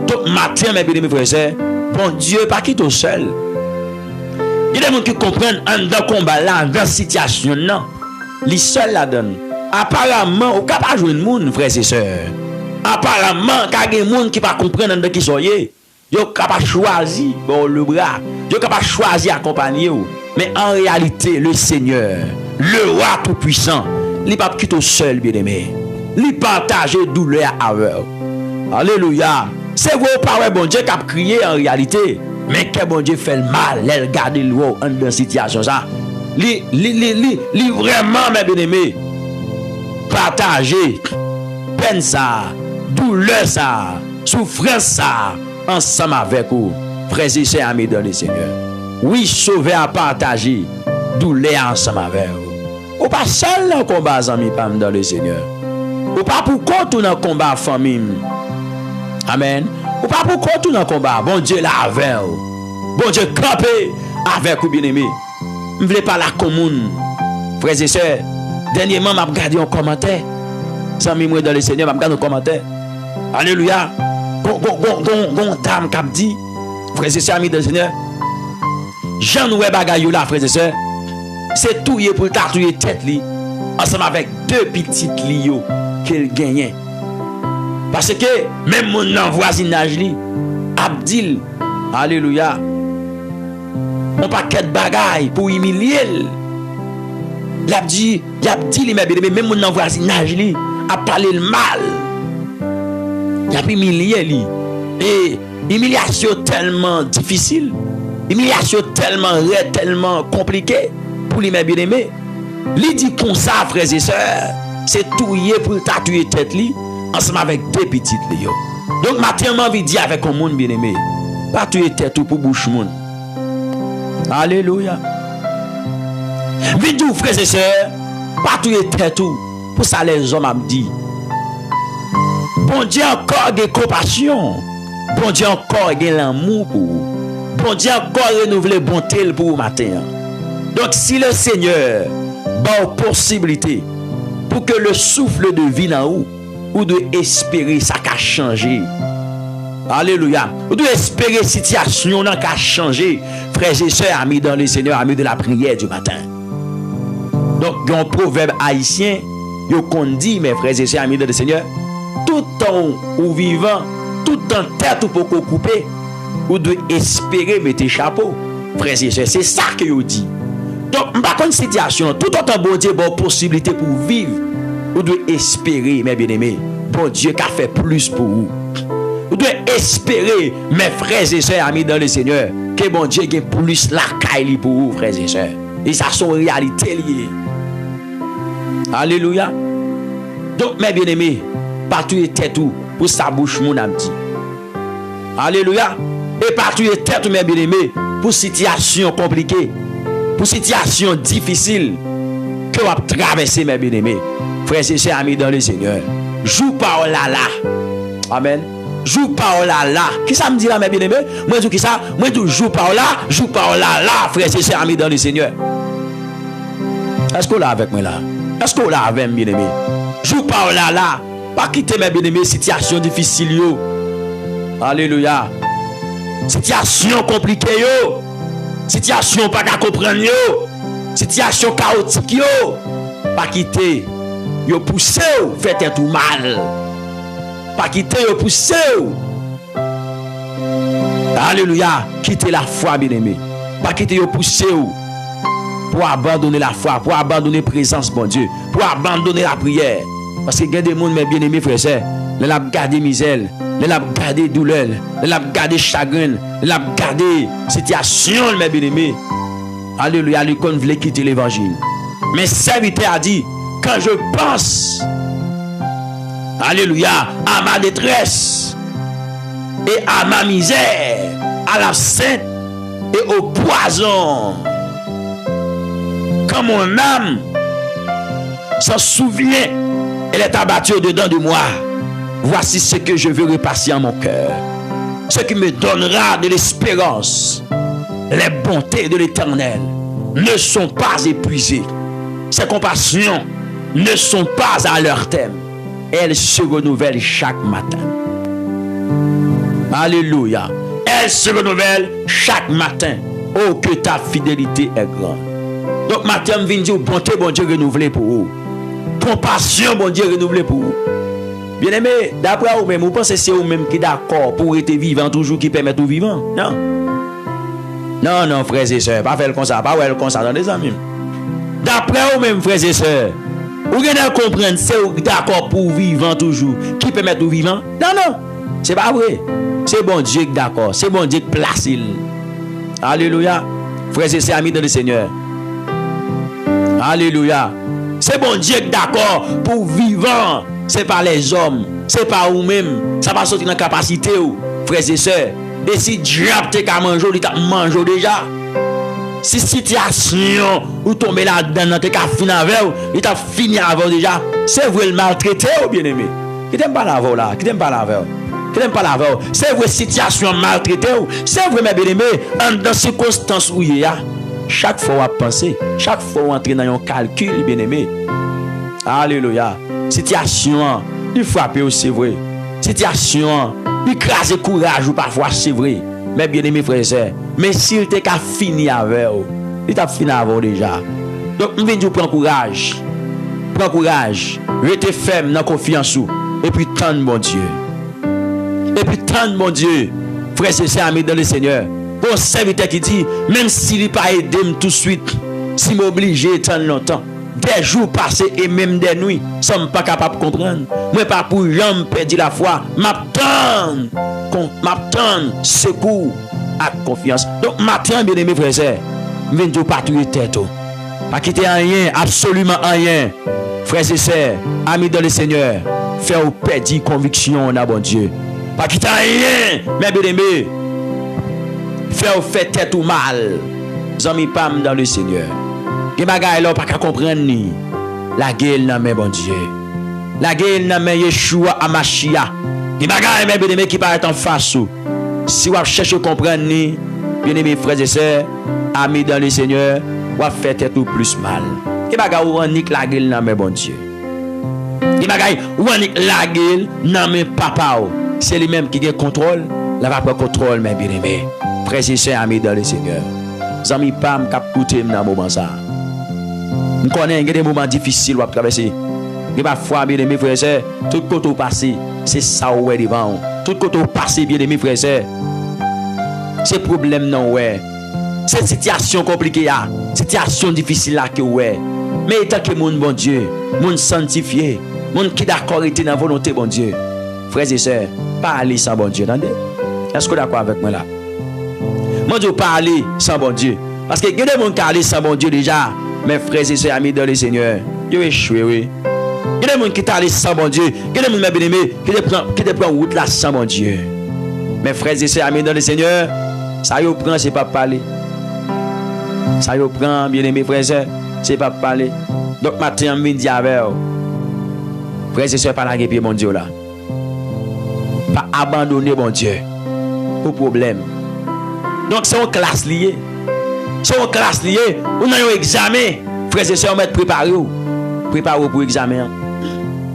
tout matin, mes bien-aimés frères et sœurs, bon Dieu, pas qui tout seul. Il y a des gens qui comprennent dans le combat là, dans la situation, non, les seuls la donnent. Apparemment, au capable de jouer le monde, frères et sœurs. Apparemment, il y a des gens qui ne comprennent pas qui sont. Ils sont capables de choisir le bras. Ils sont capables de choisir accompagner. Mais en réalité, le Seigneur, le roi tout-puissant, il n'est pas quitté seul, bien-aimé. Il partage douleur avec eux. Alléluia. C'est vos paroles, bon Dieu, qui a crié en réalité. Mais que bon Dieu fait le mal, il garde le roi dans cette situation. Il vraiment, mes bien-aimés, partager peine ça, douleur ça, souffrance ça, ensemble avec vous, frères et sœurs amis dans le Seigneur. Oui, sauver à partager, douleur ensemble avec vous. Ou pas seul dans le combat, amis, dans le Seigneur. Ou pas pour contre dans le combat, famille. Amen. Ou pas pour contre dans le combat, bon Dieu là avec vous. Bon Dieu campé avec vous, bien-aimés. Je ne voulais pas la commune, frères et sœurs. Dernièrement, je vais regarder un commentaire. Sans moi dans le Seigneur, je vais regarder un commentaire. Alléluia. Gon dame qui a dit, frères et sœurs, amis dans le Seigneur, Jean Noué Bagayou là, frères et sœurs, c'est tout pour tatouer tête li, ensemble avec deux petites lio qu'il gagnait. Parce que même mon voisinage li, Abdil, alléluia, on paquet de bagaille pour humilier. Il a dit, même mon voisinage li a parlé le mal. Il a humilié lui. Et humiliation tellement difficile, humiliation tellement raide, tellement compliquée pour les bien aimés. Il dit comme ça, frères et sœurs, c'est tout pour tatouer tête li ensemble avec deux petites li. Donc matin m'a envie de dire avec un monde bien aimé, tatouer tête pour bouche monde. Alléluia. Vidou frères et sœurs, tatouer tête pour ça les hommes m'ont dit. Bon Dieu encore de compassion. Bon Dieu encore de l'amour pour vous. Bon Dieu encore renouveler bonté pour vous matin. Donc si le Seigneur a possibilité pour que le souffle de vie en vous ou de espérer ça qu'a changé. Alléluia. Ou de espérer situation qui a changé. Frères et sœurs, amis dans le Seigneur, amis de la prière du matin. Donc un proverbe haïtien Yo dit, mes frères et sœurs, amis dans le Seigneur, tout temps ou vivant, tout temps tête ou pour couper, ou doit espérer mettre chapeau. Frères et sœurs, c'est ça que yo dit. Donc, par contre, situation, tout autant bon Dieu, bonne possibilité pour vivre, ou doit espérer, mes bien-aimés, bon Dieu qui a fait plus pour vous. Vous devez espérer, mes frères et sœurs, amis dans le Seigneur, que bon Dieu ait plus la caille pour vous, frères et sœurs. Et ça sont réalité liée. Alléluia. Donc, mes bien-aimés, partout était tout pour sa bouche, mon ami. Alléluia. Et partout était tout, mes bien-aimés, pour situation compliquée, pour situation difficile que vous avez traversé, mes bien-aimés. Frères et sœurs, amis dans le Seigneur. Joue par là. Amen. Joue par là. Qui ça me dit là, mes bien-aimés? Moi, je dis qui ça? Moi, je dis joue par là, frères et sœurs, amis dans le Seigneur. Est-ce qu'on l'a avec moi là? Est-ce qu'on l'a avec mes bien-aimés? Joue par là. Pas quitter mes bien-aimés, situation difficile yo. Alléluia. Situation compliquée yo. Situation pas qu'à comprendre yo. Situation chaotique yo. Pas quitter. Yo poussé ou faites tout mal. Pas quitter yo poussé ou. Alléluia. Quitter la foi, bien-aimé. Pas quitter yo poussé ou. Pour abandonner la foi, pour abandonner la présence, bon Dieu, pour abandonner la prière. Parce que il y a des gens, mes bien-aimés frères et sœurs, ils ont gardé misère, ils ont gardé douleur, ils ont gardé chagrin, ils ont gardé situation, mes bien-aimés. Alléluia, ils veulent quitter l'évangile. Mais serviteur a dit, quand je pense, alléluia, à ma détresse et à ma misère, à la sainte et au poison, quand mon âme s'en souvient, elle est abattue au-dedans de moi. Voici ce que je veux repasser en mon cœur. Ce qui me donnera de l'espérance. Les bontés de l'Éternel ne sont pas épuisées. Ses compassions ne sont pas à leur terme. Elles se renouvellent chaque matin. Alléluia. Elles se renouvellent chaque matin. Oh, que ta fidélité est grande. Donc, matin, je viens dire, bonté, bon Dieu, renouvelé pour vous. Compassion, bon Dieu, renouvelé pour vous. Bien aimé, d'après vous-même, vous pensez que c'est vous-même qui est d'accord pour être vivant toujours, qui permet tout vivant? Non. Non, frères et sœurs, pas faire comme ça, pas faire comme ça dans les amis. D'après vous-même, frères et sœurs, vous allez comprendre, c'est vous d'accord pour vivant toujours, qui permet tout vivant? Non, c'est pas vrai. C'est bon Dieu qui est d'accord, c'est bon Dieu qui place. Alléluia. Frères et sœurs, amis dans le Seigneur. Alléluia. C'est bon Dieu qui est d'accord pour vivant. C'est pas les hommes, c'est pas vous-même. Ça va sortir dans la capacité, frères et sœurs. Et si Dieu a qu'à manger, il t'a mangé déjà. Si situation ou tomber là-dedans, tu as fini avec, il t'a fini avec déjà. C'est vrai le maltraité ou bien aimé. Qui t'aime pas l'avant là, qui t'aime pas l'avant. Qui t'aime pas l'avant. C'est vrai situation maltraité ou. C'est vrai mes bien-aimés, dans circonstances où il y a. Chaque fois on penser, chaque fois on entre dans un calcul, bien aimé. Alléluia. Situation, il frappe aussi, c'est vrai. Situation, il crase courage ou parfois, c'est vrai. Mais bien aimé frères et sœurs, mais s'il t'est qu'à finir avec vous, il t'a fini avec vous déjà. Donc, je viens de prendre courage. Prends courage. Restez ferme dans la confiance. Et puis, tendre mon Dieu. Et puis, tendre mon Dieu. Frères et sœurs, amis dans le Seigneur. Bon serviteur qui dit, même s'il n'est pas aidé tout de suite, s'il m'oblige à attendre longtemps, des jours passés et même des nuits, nous ne sommes pas capables de comprendre. Moi, pas pour jamais perdre la foi, m'attendre secours à confiance. Donc, matin, bien aimé frères et sœurs, je viens de partout de tête. Pas quitter rien, absolument rien. Frères et sœurs, amis dans le Seigneur, faire perdre conviction dans bon Dieu. Pas quitter rien, mais bien aimé. Faire tête ou mal. Zami pam dans le Seigneur. Qui bagaille là pas qu'à comprendre ni. La gueule n'a mais bon Dieu. La gueule n'a mais Yeshua Amashia. Qui bagaille mais bien-aimé qui paraît en face. Si vous cherchez à comprendre ni, bien-aimés frères et sœurs, amis dans le Seigneur, vous faire tête ou plus mal. Qui bagaille ou nique la gueule n'a mais bon Dieu. Qui bagaille ou nique la gueule n'a mais papa. C'est lui-même qui a contrôle, la va pas contrôle mais bien-aimé. Frères et sœurs, amis dans le Seigneur. Zami pam kap koute dans moment ça. Nous connaissons des moments difficiles à traverser. Et parfois, bien aimé frères et sœurs, tout côté au passé, c'est ça où est devant. Tout côté au passé, bien aimé frères et sœurs, c'est problème non ouais. C'est situation compliquée là, situation difficile là que ouais. Mais tant que mon bon Dieu, mon sanctifié, mon qui d'accord était dans la volonté bon Dieu. Frères et sœurs, pas aller sans bon Dieu, attendez. Est-ce que vous êtes d'accord avec moi là? Moi je pas aller sans bon Dieu. Parce que il y a des gens qui aller sans bon Dieu déjà. Mes frères et sœurs amis dans le Seigneur, ils ont échoué, oui. Il y a des gens qui sont allés sans bon Dieu. Il y a des gens bien aimés qui prennent route là sans bon Dieu. Mes frères et sœurs amis dans le Seigneur, ça y prend, c'est pas parler. Ça y prend, bien aimés frères et sœurs, c'est pas parler. Donc matin, je dis avec vous, frères et sœurs, pas la pied mon Dieu là. Pas abandonner mon Dieu au problème. Donc c'est une classe liée. C'est une classe liée. On a un examen. Frères et sœurs, on va être préparés. Préparez-vous pour l'examen.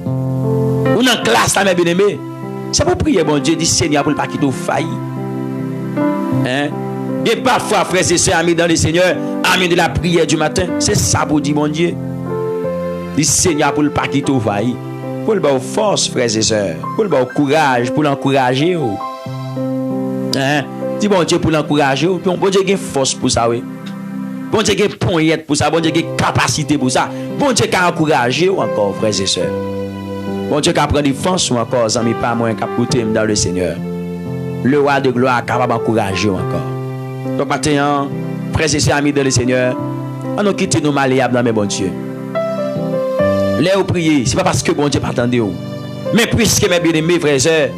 On a une classe là, mes bien-aimés. C'est pour prier, bon Dieu, dit Seigneur, pour ne pas quitter au failli. Hein? Et parfois, frères et sœurs, amis dans le Seigneur, amis de la prière du matin, c'est ça pour dire, mon Dieu. Dit Seigneur, pour ne pas quitter au failli. Pour le avoir force, frères et sœurs. Pour le avoir courage, pour l'encourager. Hein? Dis bon Dieu pour l'encourager. Bon Dieu a une force pour ça, oui. Bon Dieu a une poignette pour ça. Bon Dieu a une capacité pour ça. Bon Dieu a encouragé encore, frères et sœurs. Bon Dieu a pris des forces encore, amis, pas moins qu'à côté dans le Seigneur. Le roi de gloire est capable d'encourager encore. Donc maintenant, frères et sœurs, amis dans le Seigneur, on a quitté nos malléables dans mes bon Dieu. Là où prier, ce n'est pas parce que bon Dieu pas attendez. Mais puisque mes bien-aimés, frères et sœurs,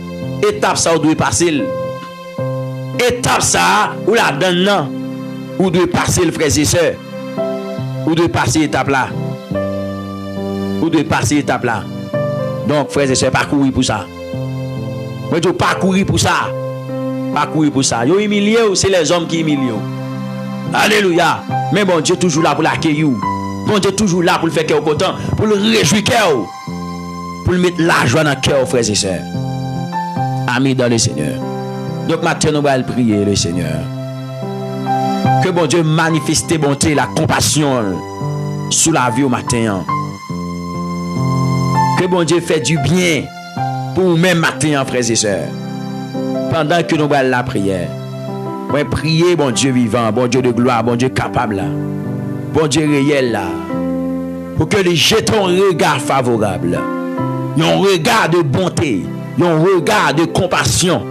étape ça, vous devez passer. Étape ça, ou la donne non. Ou devez passer le frères et sœurs. Ou devez passer l'étape là. Ou devez passer l'étape là. Donc, frères et sœurs, parcourir pour ça. Moi, je parcourir pour ça. Parcourir pour ça. Yo humilié, c'est les hommes qui humilient. Alléluia. Mais bon Dieu toujours là pour l'accueillir. Bon Dieu toujours là pour le faire cœur content, pour le réjouir cœur. Pour le mettre la joie dans le cœur, frères et sœurs. Amis dans le Seigneur. Donc maintenant, nous allons prier le Seigneur. Que bon Dieu manifeste bonté, la compassion sous la vie au matin. Que bon Dieu fait du bien pour nous-mêmes matin, frères et sœurs. Pendant que nous allons la prière. Ouais, prier, bon Dieu vivant, bon Dieu de gloire, bon Dieu capable là. Bon Dieu réel là. Pour que les jetons un regard favorable. Un regard de bonté. Un regard de compassion.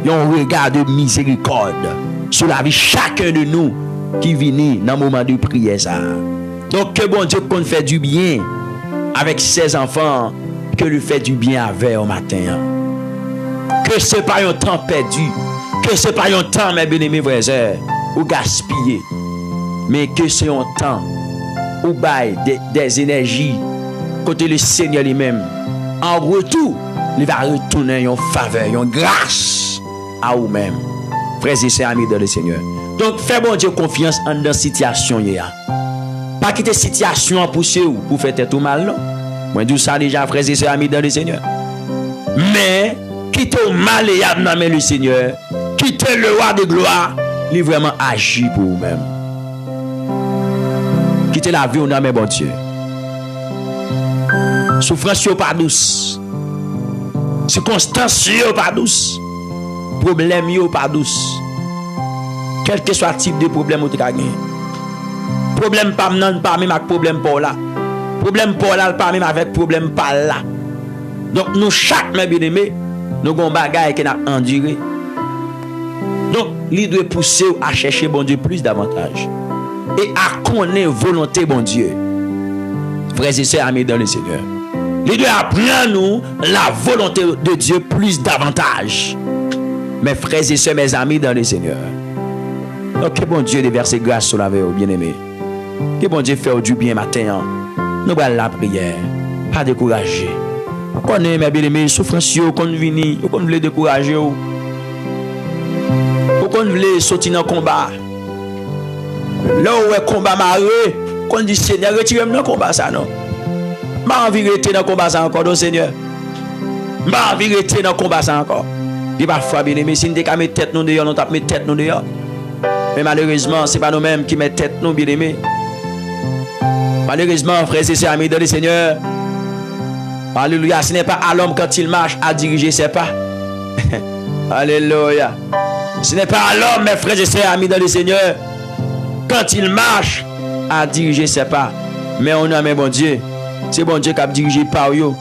Un regard de miséricorde. Sur la vie chacun de nous qui vient dans le moment de prière ça. Donc que bon Dieu qu'on fait du bien avec ses enfants. Que lui fait du bien avec au matin. Que ce n'est pas un temps perdu. Que ce n'est pas un temps, mes bien-aimés frères et sœurs, ou gaspiller. Mais que c'est un temps où bail des énergies côté le Seigneur lui-même. En retour, il va retourner en faveur, en grâce à vous-même. Frères et sœurs, amis de le Seigneur. Donc, fais bon Dieu confiance en dans situation. Pas quitter situation pour pour faire tout mal, non. Moi, je dis ça déjà, frères et sœurs, amis de le Seigneur. Mais, quitter le mal et amener le Seigneur, quitter le roi de gloire, il vraiment agit pour vous-même. Quitter la vie, on a mes bon Dieu. Souffrance, pas douce. Circonstances, pas douce. Problème, pas douce. Quel que soit le type de problème, vous avez gagné. Problème, pas même avec problème pour là. Problème pour là, pas même avec problème pas là. Donc, nous, chaque bien-aimé, nous avons des bagages qui nous enduré. Donc, il doit pousser à chercher bon Dieu plus davantage. Et à connaître volonté bon Dieu. Frères et sœurs, amis dans le Seigneur. Il doit apprendre nous la volonté de Dieu plus davantage. Mes frères et sœurs, mes amis dans le Seigneur. Donc, que bon Dieu déverse grâce sur la vie, bien-aimé. Que bon Dieu fait du bien matin. Nous allons la prière. Pas décourager. Qu'on est, mes bien-aimés, souffrance, qu'on vient, qu'on veut décourager. Qu'on veut sortir dans le combat. Là où est combat maré, qu'on dit Seigneur, retirez-moi dans le combat ça, non? Je envie de rester dans le combat ça encore, non, Seigneur? Je envie de rester dans le combat ça encore. Et parfois, bien aimé, si nous avons mis tête nous dehors, nous avons mis tête nous dehors. Mais malheureusement, ce n'est pas nous-mêmes qui mettons tête nous, bien aimé. Malheureusement, frères et sœurs, amis dans le Seigneur, Alléluia. Ce n'est pas à l'homme quand il marche à diriger ses pas. Alléluia. Ce n'est pas à l'homme, mes frères et sœurs, amis dans le Seigneur, quand il marche à diriger ses pas. Mais on a mes bon Dieu. C'est bon Dieu qui a dirigé par eux.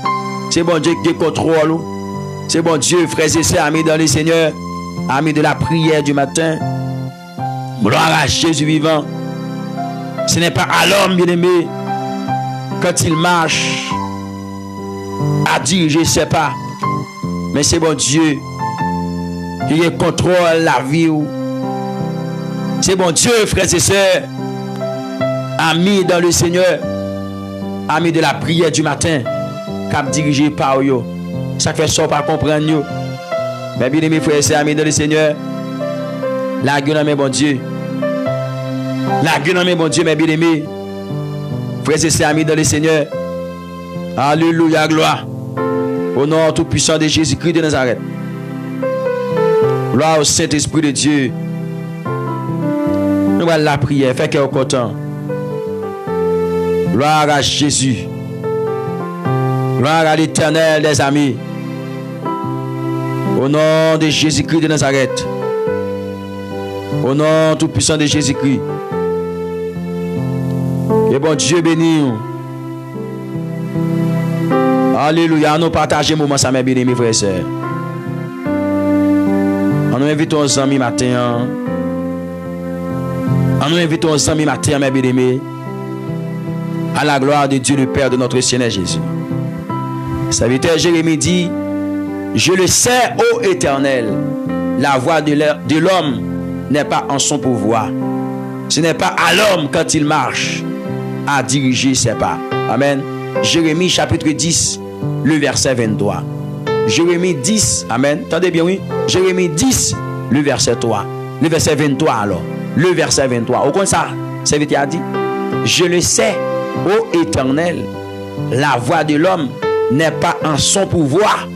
C'est bon Dieu qui contrôle. C'est bon Dieu, frères et sœurs, amis dans le Seigneur, amis de la prière du matin. Gloire à Jésus vivant. Ce n'est pas à l'homme, bien-aimé, quand il marche à diriger ses pas. Mais c'est bon Dieu qui contrôle la vie. C'est bon Dieu, frères et sœurs, amis dans le Seigneur, amis de la prière du matin, qui a dirigé par eux. Ça fait ça pas comprendre. Mais bien aimés frères et sœurs, amis dans le Seigneur, la gueule dans mes bon Dieu. La gueule dans mes bon Dieu, mes bien aimés. Frères et sœurs, amis dans le Seigneur. Alléluia, gloire. Au nom tout puissant de Jésus-Christ de Nazareth. Gloire au Saint-Esprit de Dieu. Nous allons la prière, fait qu'elle est content. Gloire à Jésus. Gloire à l'Éternel des amis. Au nom de Jésus-Christ de Nazareth. Au nom tout puissant de Jésus-Christ. Et bon Dieu béni. Alléluia. Nous partageons moment ça, mes bien-aimés frères et sœurs. Nous invitons aux amis matin. Nous invitons aux amis matin, mes bien-aimés, à la gloire de Dieu le Père de notre Seigneur Jésus. Serviteur Jérémie dit: je le sais, ô Éternel, la voix de l'homme n'est pas en son pouvoir. Ce n'est pas à l'homme quand il marche à diriger ses pas. Amen. Jérémie chapitre 10, le verset 23. Jérémie 10, amen. Attendez bien, oui. Jérémie 10, le verset 3. Le verset 23 alors. Le verset 23. Au contraire, ça, serviteur a dit: je le sais, ô Éternel, la voix de l'homme n'est pas en son pouvoir.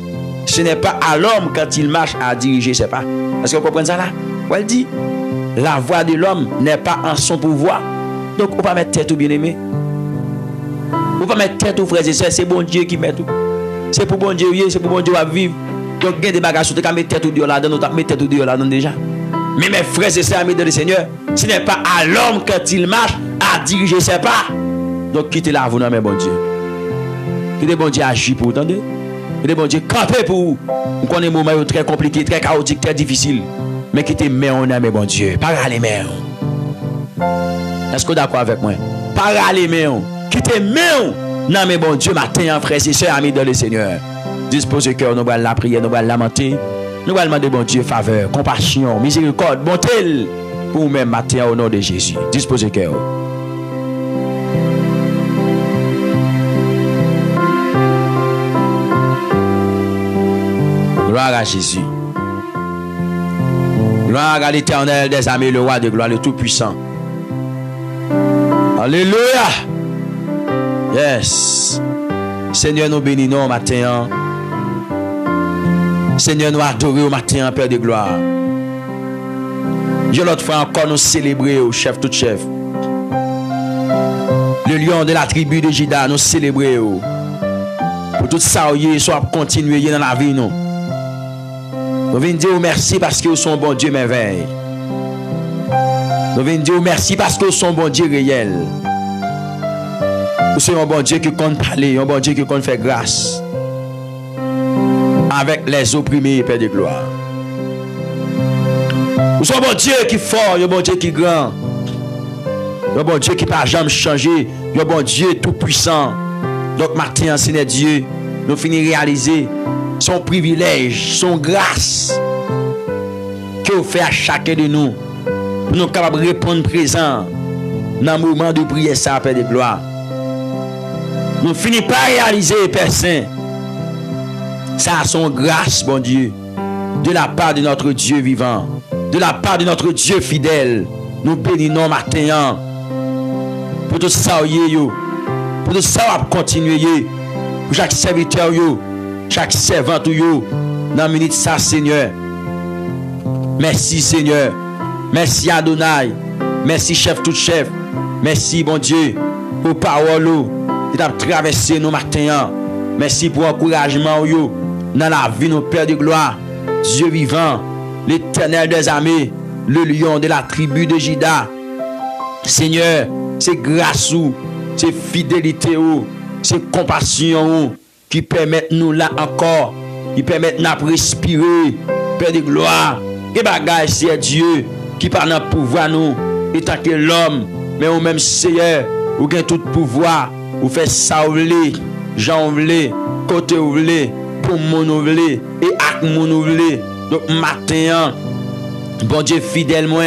Ce n'est pas à l'homme quand il marche à diriger ses pas. Est-ce que vous comprenez ça là? Elle dit: la voix de l'homme n'est pas en son pouvoir. Donc, on ne peut pas mettre tête ou bien aimé. On ne peut pas mettre tête ou frères et sœurs. C'est bon Dieu qui met tout. C'est pour bon Dieu, c'est pour bon Dieu à vivre. Donc, il y a des bagages, tu as mis tête ou Dieu là-dedans, nous avons mis tête ou Dieu là-dedans déjà. Mais mes frères et sœurs, amis de le Seigneur, ce n'est pas à l'homme quand il marche à diriger ses pas. Donc, quittez la vous, non, mais bon Dieu. Quittez bon Dieu agir pour vous, entendez? Quittez bon Dieu camper pour vous. On connaît des moments très compliqués, très chaotiques, très difficiles. Mais quittez mais on a, mais bon Dieu. Pas râler, mais est-ce que vous êtes d'accord avec moi? Pas râler, mais quittez mais non, mais bon Dieu, matin, frères et sœurs, amis dans le Seigneur. Dispose le cœur, nous allons la prière, nous allons lamenter. Nous allons demander, bon Dieu, faveur, compassion, miséricorde, bonté pour vous-même matin au nom de Jésus. Dispose le cœur. Gloire à Jésus. Gloire à l'Éternel des armées, le roi de gloire, le Tout-Puissant. Alléluia. Yes. Seigneur, nous bénissons au matin. Seigneur, nous adorons au matin, Père de gloire. Dieu, l'autre fois encore, nous célébrer au chef, tout chef. Le lion de la tribu de Juda, nous célébrer. Pour tout ça, soit continuer dans la vie, nous. Nous venons dire merci parce que vous sont bon Dieu merveille. Nous venons dire merci parce que vous sont bon Dieu réel. Vous êtes un bon Dieu qui compte parler, un bon Dieu qui compte faire grâce avec les opprimés, Père de gloire. Vous êtes un bon Dieu qui est fort, un bon Dieu qui est grand, un bon Dieu qui ne peut jamais changer, un bon Dieu tout puissant. Donc matin, Seigneur Dieu, nous finissons réaliser son privilège, son grâce que vous faites à chacun de nous pour nous capables de répondre présent dans le moment de prier ça, Père de gloire. Nous finissons par réaliser, Père Saint, ça a son grâce, bon Dieu, de la part de notre Dieu vivant, de la part de notre Dieu fidèle. Nous bénissons matin pour tout ça, pour tout ça, on va continuer, pour chaque serviteur, chaque servant, dans la minute ça, Seigneur. Merci, Seigneur. Merci, Adonai. Merci, chef, tout chef. Merci, bon Dieu, pour parole qui t'a traversé nos matins. Merci pour l'encouragement dans la vie, nos Père de gloire. Dieu vivant, l'Éternel des armées, le lion de la tribu de Juda. Seigneur, c'est grâce ou, c'est fidélité ou, c'est compassion ou, qui permettent nous là encore, qui permettent nous de respirer, Père de gloire. Et bagaille, c'est Dieu qui par notre pouvoir nous, étant que l'homme, mais au même Seigneur, vous avez tout pouvoir, vous faites ça, vous voulez, Jean, vous voulez, côté, vous voulez, pour mon, vous voulez, et avec mon, vous voulez. Donc, matin, bon Dieu fidèle, moi,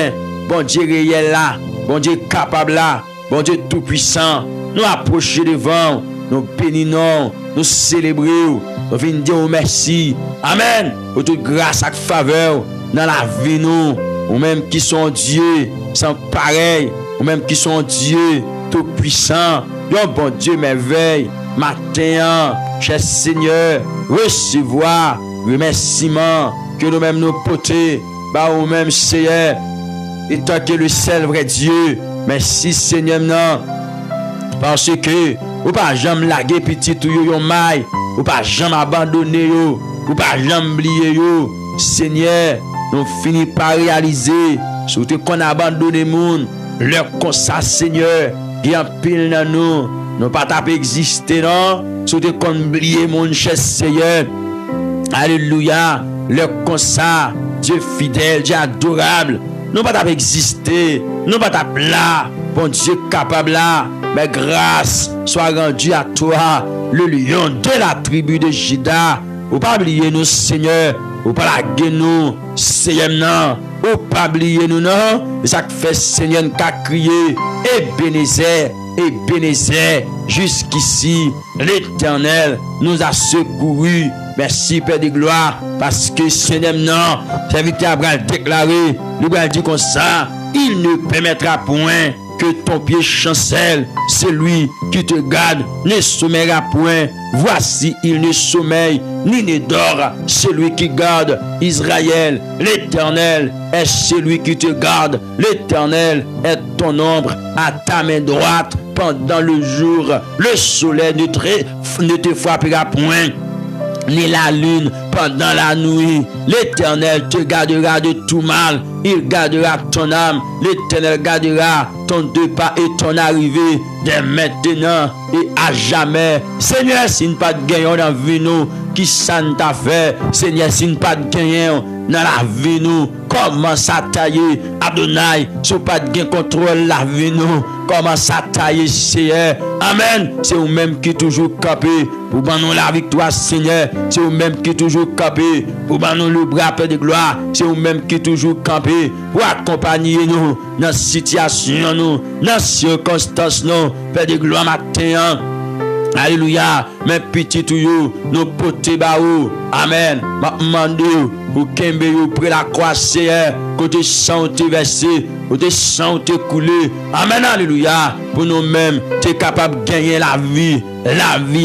bon Dieu réel là, bon Dieu capable là, bon Dieu tout puissant, nous approcher devant, nous bénissons, nous célébrons, nous venons dire merci. Amen. Pour toute grâce et faveur dans la vie, nous, ou même qui sont Dieu, sans pareil, ou même qui sont Dieu tout puissant, bon Dieu merveille, matin, cher Seigneur, recevoir remerciement que nous-mêmes nous porter, bah ou même Seigneur, étant que le seul vrai Dieu, merci Seigneur, non, parce que ou pas jamais laguer petit tout yo maille, ou pas jamais abandonner yo, ou pas jamais oublier yo, Seigneur, nous finissons par réaliser, surtout qu'on abandonne monde, leur comme ça Seigneur, qui en pile dans nous pas taper exister non, surtout qu'on oublie mon cher Seigneur, alléluia, leur comme ça, Dieu fidèle, Dieu adorable, nous pas taper exister, nous pas taper là, bon Dieu capable là, mais grâce soit rendue à toi, le lion de la tribu de Juda. Ou pas oublier nous, Seigneur, ou pas laguer nous, Seigneur, non, ou pas oublier nous, non, et ça fait Seigneur qu'a crié, et Bénézer, jusqu'ici, l'Éternel nous a secouru. Merci, Père de gloire, parce que Seigneur, non, serviteur Abraham déclaré, nous allons dire comme ça, il ne permettra point que ton pied chancelle, celui qui te garde ne sommeillera point. Voici, il ne sommeille ni ne dort, celui qui garde Israël. L'Éternel est celui qui te garde. L'Éternel est ton ombre à ta main droite pendant le jour. Le soleil ne te frappera point, ni la lune pendant la nuit. L'Éternel te gardera de tout mal. Il gardera ton âme. L'Éternel gardera ton départ et ton arrivée dès maintenant et à jamais. Seigneur, si nous pas de gagnant dans la vie nous, qui ça ne t'a fait? Seigneur, si nous pas de gagnant dans la vie nous, comment ça tailler? Adonai, si nous pas de gain contrôle la vie nous, comment ça tailler, Seigneur? Amen. C'est vous-même qui toujours capé pour nous la victoire, Seigneur. C'est vous-même qui toujours capé pour nous le bras, Père de gloire. C'est vous-même qui toujours campé pour accompagner nous dans la situation, nous, dans la circonstance, nous, Père de gloire, matin. Alléluia. Mais petit tout yo, nous potes baou. Amen. Ma demande pour kembe yo près la croix, Seigneur, côté sang te versé, côté sang te coulé. Amen. Alléluia. Pour nous-mêmes, tu es capable de gagner la vie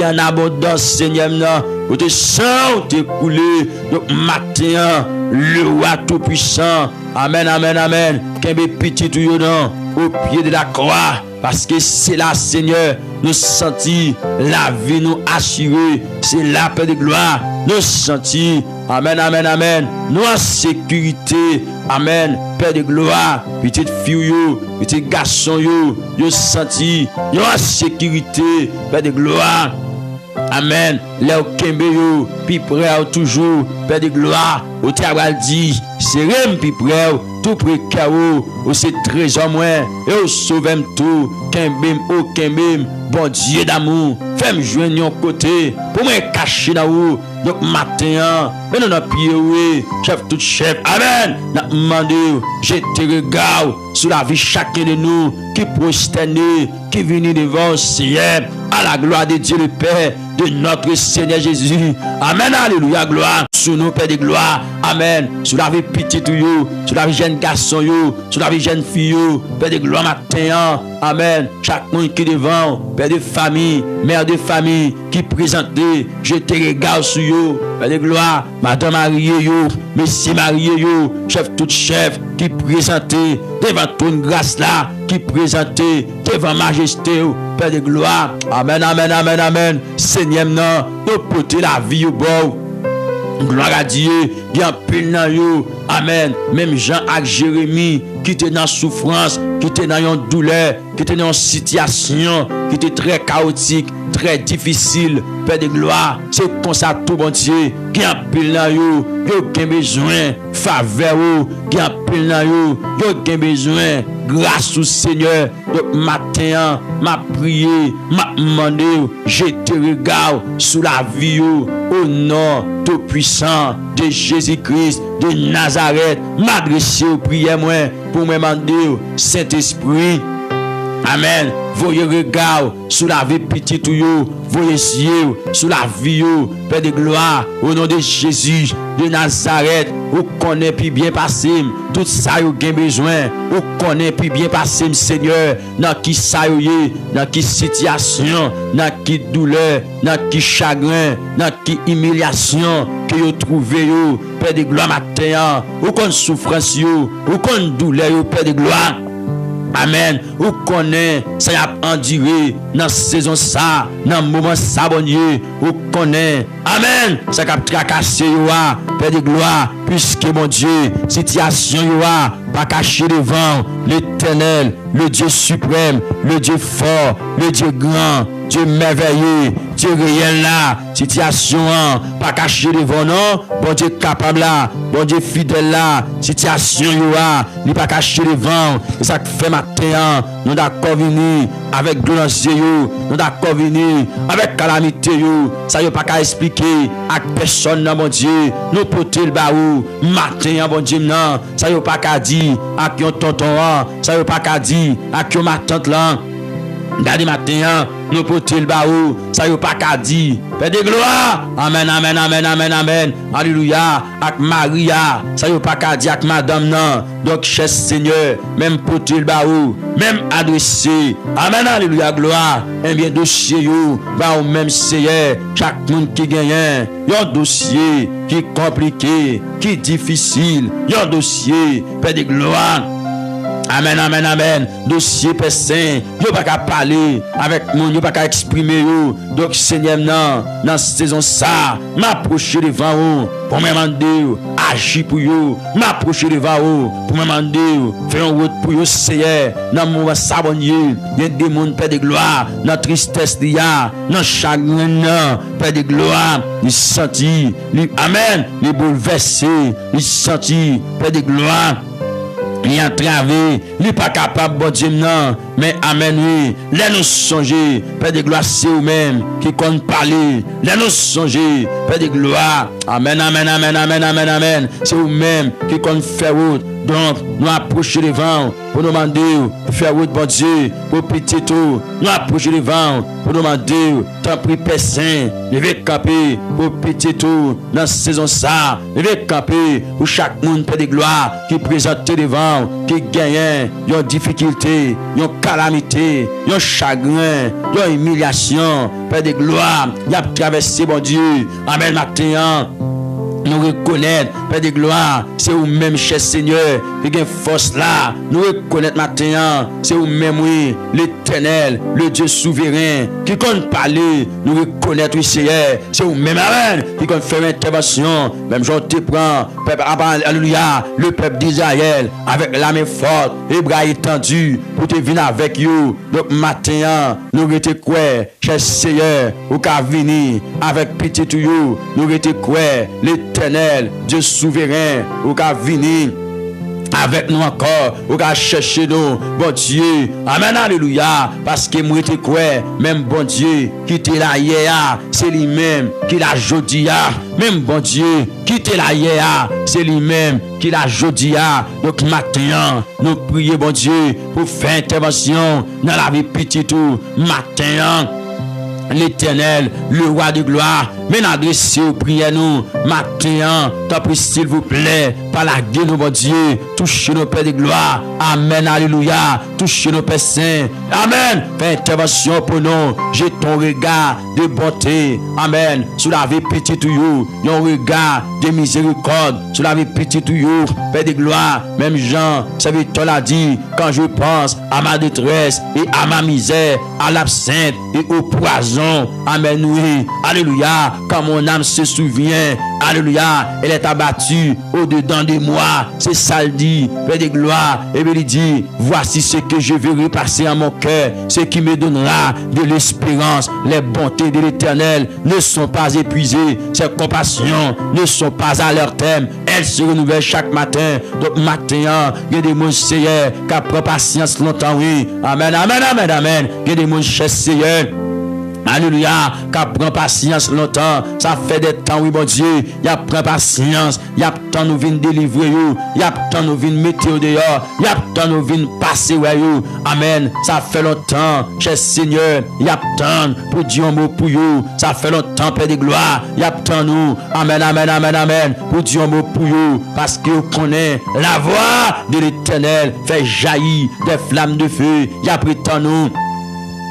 en abondance, Seigneur. Côté sang te coulé. Donc matin, le roi tout puissant. Amen, amen, amen. Kembe petit tout yo non, au pied de la croix. Parce que c'est là, Seigneur, nous sentis la vie nous assurer. C'est là, Père de gloire, nous sentis. Amen, amen, amen. Nous en sécurité. Amen. Père de gloire, petite fille, petit garçon, yo senti, yo en sécurité. Père de gloire. Amen. Là au Kembe yo, puis prêt toujours, Père de gloire, au Tiabral dit, c'est rien puis prêt, tout près chaos, au c'est trésor moins, et au sauvem tout, Kembem, au Kembem, bon Dieu d'amour, fais-moi joindre un côté, pour me cacher dans vous, donc matin, et nous n'avons pied, chef tout chef, amen, n'a demandé, je te regarde sur la vie chacun de nous, qui prosterne, qui vient devant Seigneur, à la gloire de Dieu le Père, de notre Seigneur Jésus. Amen, alléluia, gloire. Sur nous, Père de gloire. Amen. Sur la vie petite, sur la vie jeune garçon, sur la vie jeune fille, Père de gloire, matin. Amen. Chaque monde qui est devant, Père de famille, mère de famille, qui présente, je te regarde sur eux, Père de gloire, Madame mariée, Messie mariée, chef tout chef, qui présente devant ton grâce là, qui présentait devant majesté, Père de gloire. Amen, amen, amen, amen. Seigneur, nous porter la vie au bord. Gloire à Dieu, bien pile dans yo. Amen. Même Jean avec Jérémie, qui était dans souffrance, qui était dans une douleur, qui était dans une situation qui était très chaotique, très difficile. Père de gloire, c'est comme ça tout bon Dieu, qui a pile dans yo, qui besoin faveur, qui a pile dans yo, qui besoin grâce au Seigneur. Donc matin, m'a prié, m'a demandé, je te regarde sous la vie au nom tout puissant de Jésus-Christ de Nazareth, m'adresser aux prières moi pour me demander Saint-Esprit. Amen. Voyez regard sur la vie petite ou voyez yeux sur la vie Père de gloire au nom de Jésus de Nazareth. Vous connaissez puis bien passé tout ça vous avez besoin. Vous connaissez puis bien passé Seigneur dans qui ça dans qui situation, dans qui douleur, dans qui chagrin, dans qui humiliation que vous trouvez Père de gloire matin. Vous connaissez souffrance vous connaissez douleur Père de gloire. Amen. Vous connaissez, ça y a enduré dans saison ça, dans moment ça, bon Dieu. Vous connaissez. Amen. Ça a tracassé, Père de gloire, puisque mon Dieu, situation, pas caché devant l'Éternel, le Dieu suprême, le Dieu fort, le Dieu grand, Dieu merveilleux, Dieu réel là, situation, pas caché devant non, bon Dieu capable là, bon Dieu fidèle là, situation, il pas caché devant, et ça fait matin, nous d'accord venir avec glorieux, nous d'accord venir avec calamité, ça y pas qu'à expliquer à personne, mon Dieu, nous porter le baou, matin, bon Dieu, non, ça y pas qu'à dire à qui on tonton, ça y pas qu'à dire à qui on ma tante là. Gardez matin, nous porter le baou, ça y pas qu'à dire. Père de gloire, amen, amen, amen, amen, amen, alléluia, avec Maria, ça y pas qu'à dire avec madame non. Donc, cher Seigneur, même porter le baou, même adressé, amen, alléluia, gloire, un bien dossier, bah, au même Seigneur, chaque monde qui gagne, un dossier qui est compliqué, qui est difficile, un dossier, Père de gloire. Amen, amen, amen. Dossier Père Saint, yo pas qu'à parler avec mon, yo pas qu'à exprimer yo. Donc Seigneur dans saison ça, m'approcher devant vous pour me demander agir pour yo, m'approcher devant vous pour me demander faire un route pour yo Seigneur. Dans mon ça bon Dieu, il y a des monde Père de gloire, dans tristesse il y a, dans chagrin Père de gloire, il sentit, amen, il bouleversé, il sentit Père de gloire. Il a entravé, il n'est pas capable, bon Dieu, non. Mais amen, oui. Laisse-nous songer, Père de gloire, c'est vous-même qui compte parler. Laisse-nous songer, Père de gloire. Amen, amen, amen, amen, amen, amen. C'est vous-même qui compte faire route. Donc, nous approcher devant pour nous demander, faire route, bon Dieu, pour petit tout. Nous approcher devant pour nous demander, tant pis, Père Saint, levez camper pour petit tout. Dans la saison ça, levez camper pour chaque monde, Père de gloire, qui présente devant, qui gagne, une difficulté, une calamité, un chagrin, une humiliation, Père de gloire, il a traversé, bon Dieu. Amen, matin. Nous reconnaître, Père de gloire, c'est vous-même, cher Seigneur, qui a force là. Nous reconnaître maintenant, c'est vous-même, oui, l'Éternel, le Dieu souverain, qui compte parler. Nous reconnaître, oui, Seigneur, c'est vous-même, amen, qui compte faire une intervention. Même Jean te prend, peuple, alléluia, le peuple d'Israël, avec la main forte, les bras étendus, pour te venir avec vous. Donc, maintenant, nous retenons quoi, cher Seigneur, au cas venir, avec pitié tout you, nous retenons quoi, l'Éternel, Dieu souverain, au cas venir avec nous encore, au cas chercher nous, bon Dieu, amen, alléluia, parce que moi te quoi, même bon Dieu, qui était là hier, c'est lui-même qui l'a jodi, même bon Dieu, qui était là hier, c'est lui-même qui l'a jodi. Donc matin, nous prions bon Dieu pour faire intervention dans la vie petite tout, matin. L'Éternel, le roi de gloire, mais n'adressez aux prières nous, matin, tant pis s'il vous plaît, palaguer nos bon Dieu, toucher nos Pères de gloire. Amen, alléluia. Toucher nos Pères saints. Amen. Fais intervention pour nous. J'ai ton regard de bonté. Amen. Sur la vie petite ou you. Yon regard de miséricorde. Sur la vie petite ou you. Père de gloire. Même Jean, serviteur l'a dit. Quand je pense à ma détresse et à ma misère, à l'absinthe et au poison. Amen, oui. Alléluia. Quand mon âme se souvient. Alléluia. Elle est abattue au-dedans de moi. C'est ça le dit. Père de gloire. Et bien il dit, voici ce que je vais repasser en mon cœur. Ce qui me donnera de l'espérance. Les bontés de l'Éternel ne sont pas épuisées. Ses compassions ne sont pas à leur terme. Elles se renouvellent chaque matin. Donc matin, il y a des mots Seigneur qui prend patience longtemps, oui. Amen, amen, amen, amen. Il y a des mots Seigneur. Alléluia, qui prend patience longtemps. Ça fait des temps, oui, bon Dieu. Il y a prend patience. Il y a temps nous vient délivrer. Il y a temps nous vient mettre au dehors. Il y a temps nous vient passer. Amen. Ça fait longtemps, cher Seigneur. Il y a temps pour dire un mot pour vous. Ça fait longtemps, Père de gloire. Il y a temps nous. Amen, amen, amen, amen. Pour dire un mot pour vous. Parce que vous connaissez la voix de l'Éternel. Fait jaillir des flammes de feu. Il y a pris temps nous.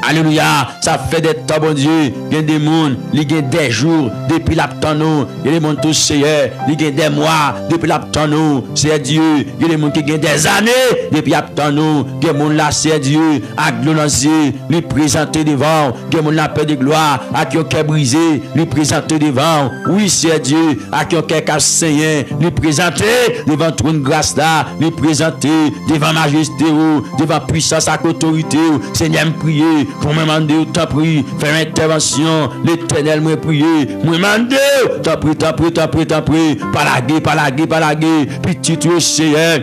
Alléluia, ça fait des temps, bon Dieu. Il y a des mondes, il y a des jours depuis l'abtemps nous. Il y a des mondes tous Seigneur, il y a des mois depuis l'abtemps nous. C'est Dieu. Il y a des mondes qui ont des années depuis l'abtemps nous. Il y a des mondes là, c'est Dieu. À glorifier, lui présenter devant. Il y a des mondes là, Père de gloire, à qui on a brisé, lui présenter devant. Oui, c'est Dieu. À qui on a cassé, lui présenter devant trône grâce là, lui présenter devant majesté, devant puissance, à autorité. Seigneur, me prier. Pour me demander, t'as pris, faire intervention, l'Éternel m'a prié, me demander, t'as pris, pas la guerre, petit tu Seigneur.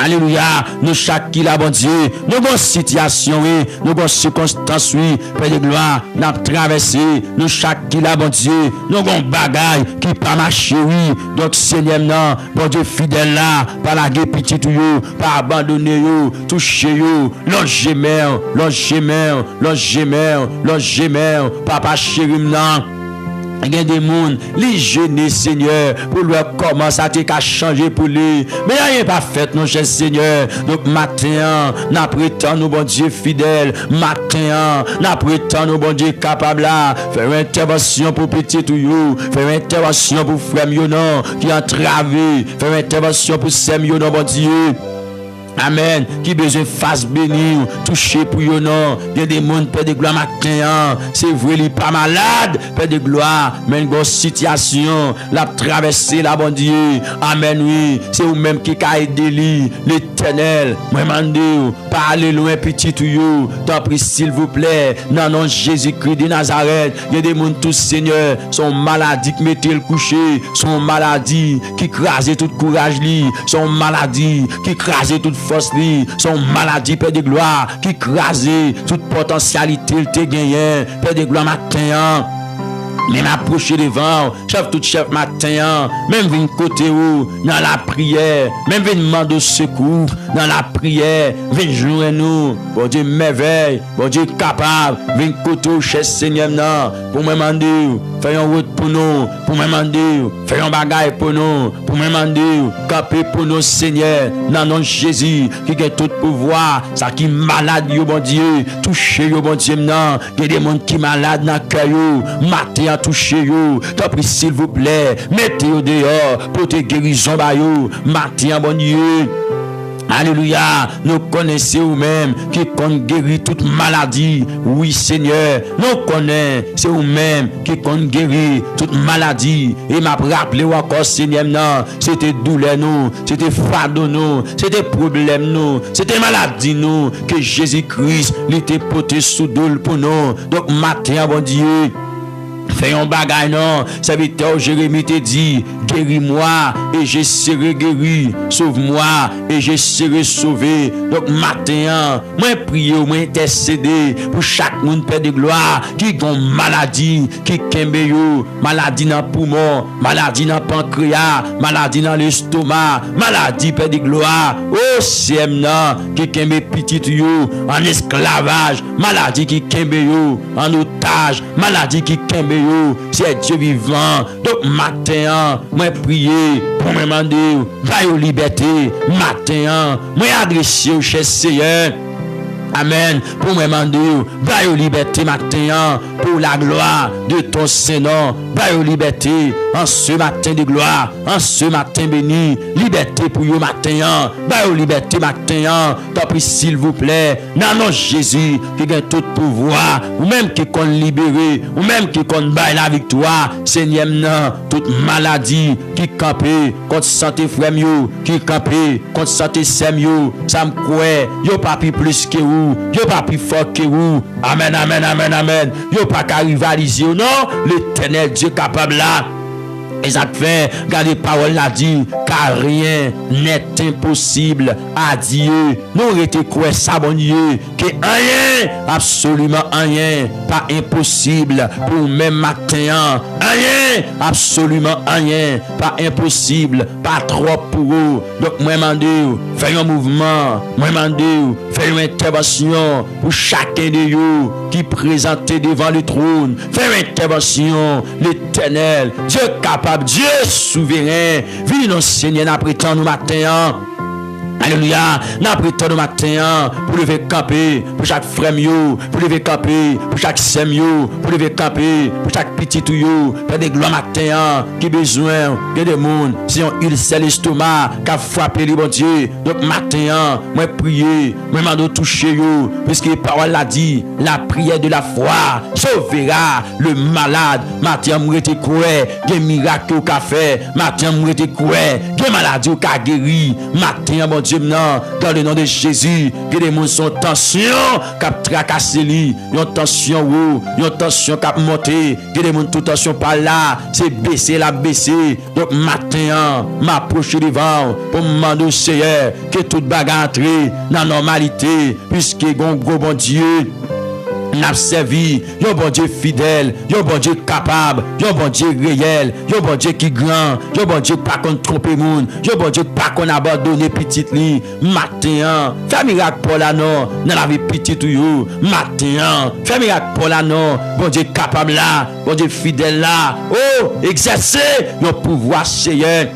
Alléluia, nous chaque qui la bon Dieu, nous avons situation, oui, nous avons circonstances, oui, Père de gloire, nous avons traversé, nous chaque qui la bon Dieu, nous avons bagaille qui pas marché, oui, donc Seigneur, non, bon Dieu fidèle là, pas la guerre petit tout, pas abandonner, toucher, l'ange, papa chéri, non. Il y a des gens, les jeunes Seigneur, pour lui comment ça t'a changé pour lui. Mais il n'y a pas fait, non, cher Seigneur. Donc, matin, nous prétendons, nous, bon Dieu fidèle. Matin, nous prétendons, nous, bon Dieu capable là. Faire une intervention pour petit ou you. Faire une intervention pour frère Yonan qui a travé. Faire une intervention pour Sem Yonan, bon Dieu. Amen. Qui besoin de face bénie, toucher pour yon non. Il y a des gens, Père de gloire, matin. C'est vrai, il n'est pas malade, Père de gloire. Mais une grosse situation, la traversée, la bon Dieu. Amen, oui. C'est vous-même qui a aidé l'Éternel. Moi, demande, parlez loin, petit ou you. T'en prie, s'il vous plaît. Non, non, Jésus-Christ de Nazareth. Il y a des gens, tous, Seigneur, son maladie qui mettait le coucher. Son maladie qui crasait tout courage, son maladie qui crasait toute force li, son maladie, Père de gloire, qui crasait toute potentialité, il te gagné, Père de gloire matin. Même approcher devant, chef tout chef matin, même vin côté où, dans la prière, même vin demander secours, dans la prière, vin jouer nous, bon Dieu merveille, bon Dieu capable, vin côté où, cher Seigneur, non, pour me demander, fais un route pour nous, pour me demander, fais un bagaille pour nous, pour me demander, camper pour nous, Seigneur, dans nom de Jésus, qui a tout pouvoir, ça qui malade, yo bon Dieu, toucher yo bon Dieu, non, il y a des gens qui malade dans le cœur, matin, toucher yo, t'as pris s'il vous plaît, mettez-vous dehors pour te guérison ba yo, matin bon Dieu. Alléluia, nous connaissons vous-même qui compte guérir toute maladie. Oui, Seigneur, nous connaissons, c'est vous-même qui compte guérir toute maladie. Et m'a rappelé encore, Seigneur, non, c'était douleur nous, c'était fardeau nous, c'était problème nous, c'était maladie nous, que Jésus-Christ l'était porté sous doule pour nous. Donc, matin, bon Dieu, fais un bagay non, serviteur Jérémie te dit, guéris-moi et je serai guéri, sauve-moi et je serai sauvé. Donc matin, moi prier, moi intercéder pour chaque monde Père de gloire qui a une maladie, qui kembe yo, maladie dans le poumon, maladie dans le pancréas, maladie dans l'estomac, maladie Père de gloire, oh c'est qui kembe petit yo en esclavage, maladie qui kembe yo en otage, maladie qui kembe yo c'est Dieu vivant. Donc matin, moi prier pour me demander la liberté. Matin, moi adresser au cher Seigneur. Amen. Pour me demander, la liberté matin, pour la gloire de ton Seigneur. La liberté en ce matin de gloire, en ce matin béni. Liberté pour vous matin. La liberté matin. T'en prie s'il vous plaît. Non, Jésus qui a tout pouvoir. Ou même qui compte libérer. Ou même qui compte bailler la victoire. Seigneur, non. Toute maladie qui campe contre santé frère qui campe contre santé sème ça me croit. Yo pas plus que vous. Yo pas plus fort que vous. Amen, amen, amen, amen. Yo pas qu'à rivaliser. Non, l'Éternel Dieu capable là. Et ça fait, regardez parole là dit, car rien n'est impossible à Dieu. Nous étions quoi ça, bon Dieu, que rien, absolument rien, pas impossible pour même matin. Rien, absolument rien, pas impossible, pas trop pour vous. Donc, moi, je fais un mouvement, moi, je fais une intervention pour chacun de vous qui présente devant le trône. Fais une intervention, l'Éternel, Dieu capable, Dieu souverain, viens nous Seigneur, après tant nous matin. Alléluia, nous temps nous matin pour lever camper pour chaque frère pour lever camper pour chaque sème pour lever camper pour chaque petit tout faire des gloires matin qui besoin de des monde si on il c'est l'estomac qui a frappé le bon Dieu. Donc matin moi prier moi mando toucher yo puisque la parole l'a dit, la prière de la foi sauvera le malade. Matin moi te croire des miracles qu'a fait, matin moi te croire des maladies qu'a guéri, matin bon Dieu non, dans le nom de Jésus, que les gens sont tension, cap tracasser li, yon tension ou, yon tension cap monter, que les gens tout tension par là, c'est baisser la baisser. Donc matin, m'approche devant pour me demander au Seigneur que toute bagarre entre dans la normalité, puisque gon gros bon Dieu n'a servi, yon bon Dieu fidèle, yon bon Dieu capable, yon bon Dieu réel, yon bon Dieu qui grand, yon bon Dieu pas qu'on trompe moun, yon bon Dieu pas qu'on abandonne petite li. Matin, fais miracle pour la non, dans la vie petite ou yo. Matin, fais miracle pour la non, bon Dieu capable là, bon Dieu fidèle là. Oh, exercer yon pouvoir Seigneur.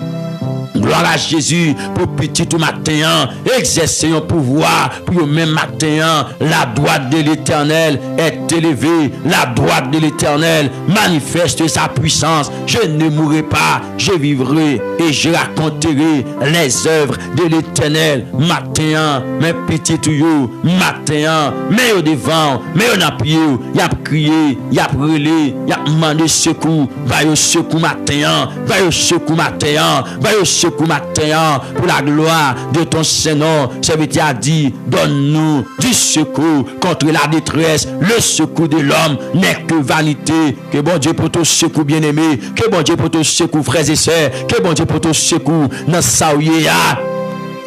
Gloire à Jésus pour petit tout matin, exercer un pouvoir pour le même matin. La droite de l'Éternel est élevée, la droite de l'Éternel manifeste sa puissance. Je ne mourrai pas, je vivrai et je raconterai les œuvres de l'Éternel. Matin, mes petits tuyaux, matin, mais au devant, mais au appui, y a crié, y a brûlé, y a demandé secours, va au secours matin, va au secours matin, va au secours matin, pour la gloire de ton Seigneur. Serviteur a dit, donne-nous du secours contre la détresse. Le secours de l'homme n'est que vanité. Que bon Dieu pour ton secours bien-aimé, que bon Dieu pour ton secours frères et sœurs, que bon Dieu pour ton secours dans sa ouïe.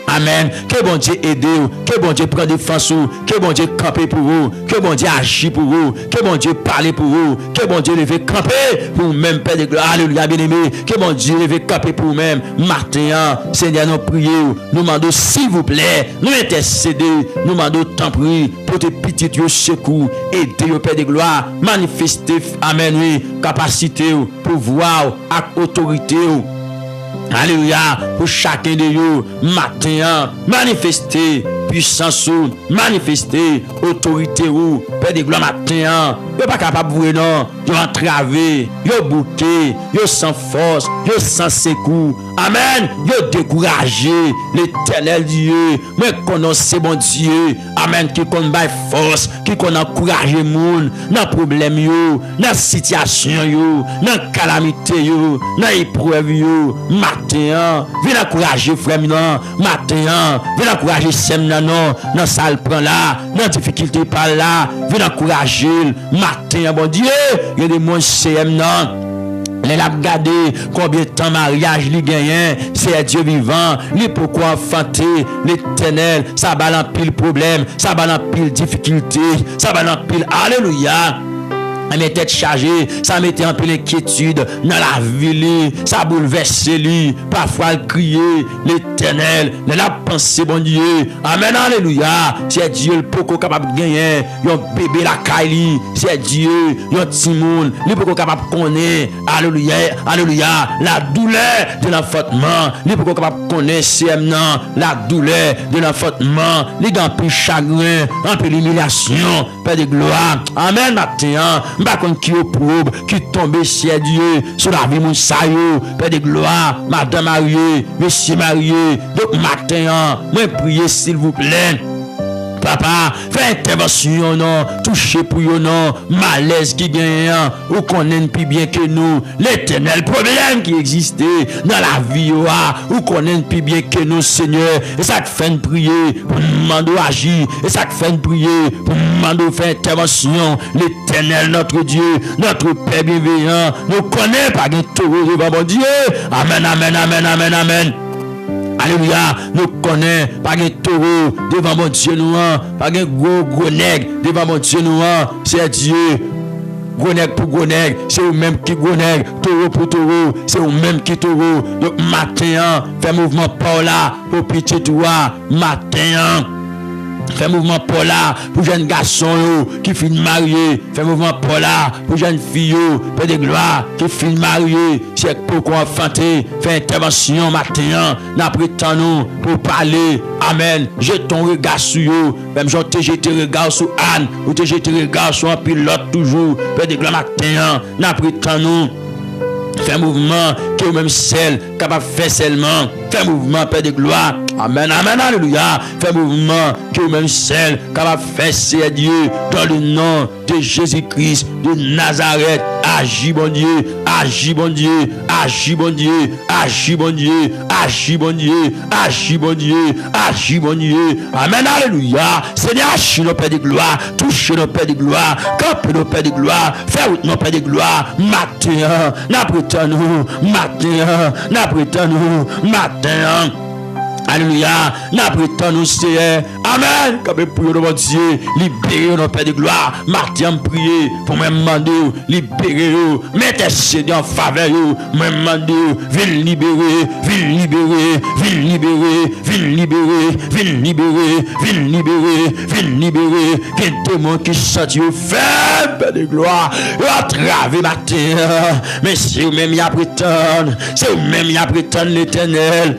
Amen. Que bon Dieu aide vous, que bon Dieu prend défense vous, que bon Dieu campe pour vous, que bon Dieu agit pour vous, que bon Dieu parle pour vous, que bon Dieu leve camper pour vous-même, Père de gloire. Alléluia, bien-aimé. Que bon Dieu leve camper pour vous-même. Matin, Seigneur, nous prions, nous demandons s'il vous plaît, nous intercéder, nous demandons tant pris pour tes petits yeux secours, aider au Père de gloire, manifester, amen, oui, capacité, pouvoir, avec autorité. Alléluia, pour chacun de vous, matin, manifester puissance, manifester autorité, Père de gloire, matin, vous pas capable de vous, non, vous entraver, vous bouquer, vous sans force, vous sans secours. Amen, vous découragé, l'Éternel Dieu, mais connaissez bon Dieu, amen, qui connaît force, qui connaît encourager les gens, dans problème, dans la situation, dans la calamité, dans l'épreuve, matin, viens encourager frère, matin, viens encourager Sem, non, dans salle prend là, dans difficulté par là, viens encourager, matin, bon Dieu, il y a des gens CM, non. Les l'a regardé combien de temps mariage li gagne, c'est Dieu vivant, li pourquoi enfanter l'Éternel, ça balance pile problème, ça balance pile difficulté, ça balance pile alléluia. mes têtes chargées, ça mettait un peu l'inquiétude dans la ville, ça bouleversait lui, parfois il criait, l'Éternel, la pensée, bon Dieu, amen, alléluia, c'est Dieu le poko capable de gagner, yon bébé la caille, c'est Dieu, yon timoun, le poko capable de connaître, alléluia, alléluia, la douleur de l'enfantement, le poko capable de connaître, c'est maintenant, la douleur de l'enfantement, les gants plus chagrin, un peu l'humiliation, Père de gloire, amen, matin, pas contre qui au probe, qui tombe chez Dieu, sur la vie mon sayo, Père de gloire, madame mariée, monsieur marié, donc matin, moi priez s'il vous plaît. Papa, fais intervention, non, touchez pour vous, non, malaise qui gagne, ou connaît plus bien que nous, l'éternel problème qui existait dans la vie, ou connaît plus bien que nous, Seigneur, et ça te fait prier, pour nous demander agir, et ça te fait prier, pour nous demander faire intervention, l'éternel, notre Dieu, notre Père bienveillant, nous connaît pas de taureau devant mon Dieu, amen, amen, amen, amen, amen. Alléluia, nous connaissons, pas de taureau devant mon Dieu, nous, pas de gros nègre devant mon Dieu, nous, c'est Dieu. Gros nègre pour gros nègre, c'est eux même qui gros nègre, taureau pour taureau, c'est eux même qui taureau. Donc, matin, fais mouvement par là, pour pitié toi, matin. Fais mouvement pour là, pour jeunes garçons qui finissent mariés. Fais mouvement pour là, pour jeunes filles, Père de gloire, qui finissent mariés. C'est pourquoi enfanter. Fais intervention matin, n'apprétend nous pour parler. Amen. Jette ton regard sur eux. Même j'en te jeté regard sur Anne, ou te jeté regard sur un pilote toujours. Père de gloire matin, n'apprétend nous. Fais mouvement que même celle capable de faire seulement. Fais mouvement, Père de gloire. Amen, amen, alléluia. Fais mouvement que même celle capable de faire, c'est Dieu, dans le nom de Jésus-Christ de Nazareth. Agis, bon Dieu, agis, bon Dieu, agis, bon Dieu, agis, bon Dieu, agis, bon Dieu, agis, bon Dieu, agis, bon Dieu. Amen, alléluia. Seigneur, agis, nos Père de gloire, touche nos Père de gloire, campe nos Père de gloire, fais route nos Père de gloire, matin, n'apprêtons nous, matin, n'apprêtons nous, matin. Alléluia. N'apprêtons nous, Seigneur. Amen. Comme pour nous, Dieu, libérez nos Père de gloire. Martin, priez pour me demander, libérez-nous. Mettez Seigneur en faveur, me demander, viens libérer, viens libérer, viens libérer, viens libérer, viens libérer, viens libérer, viens libérer. Quel démon qui sortit au faible, Père de gloire, à travers matin. Mais c'est vous-même, y a prétendre, c'est vous-même, y a prétendre l'Éternel.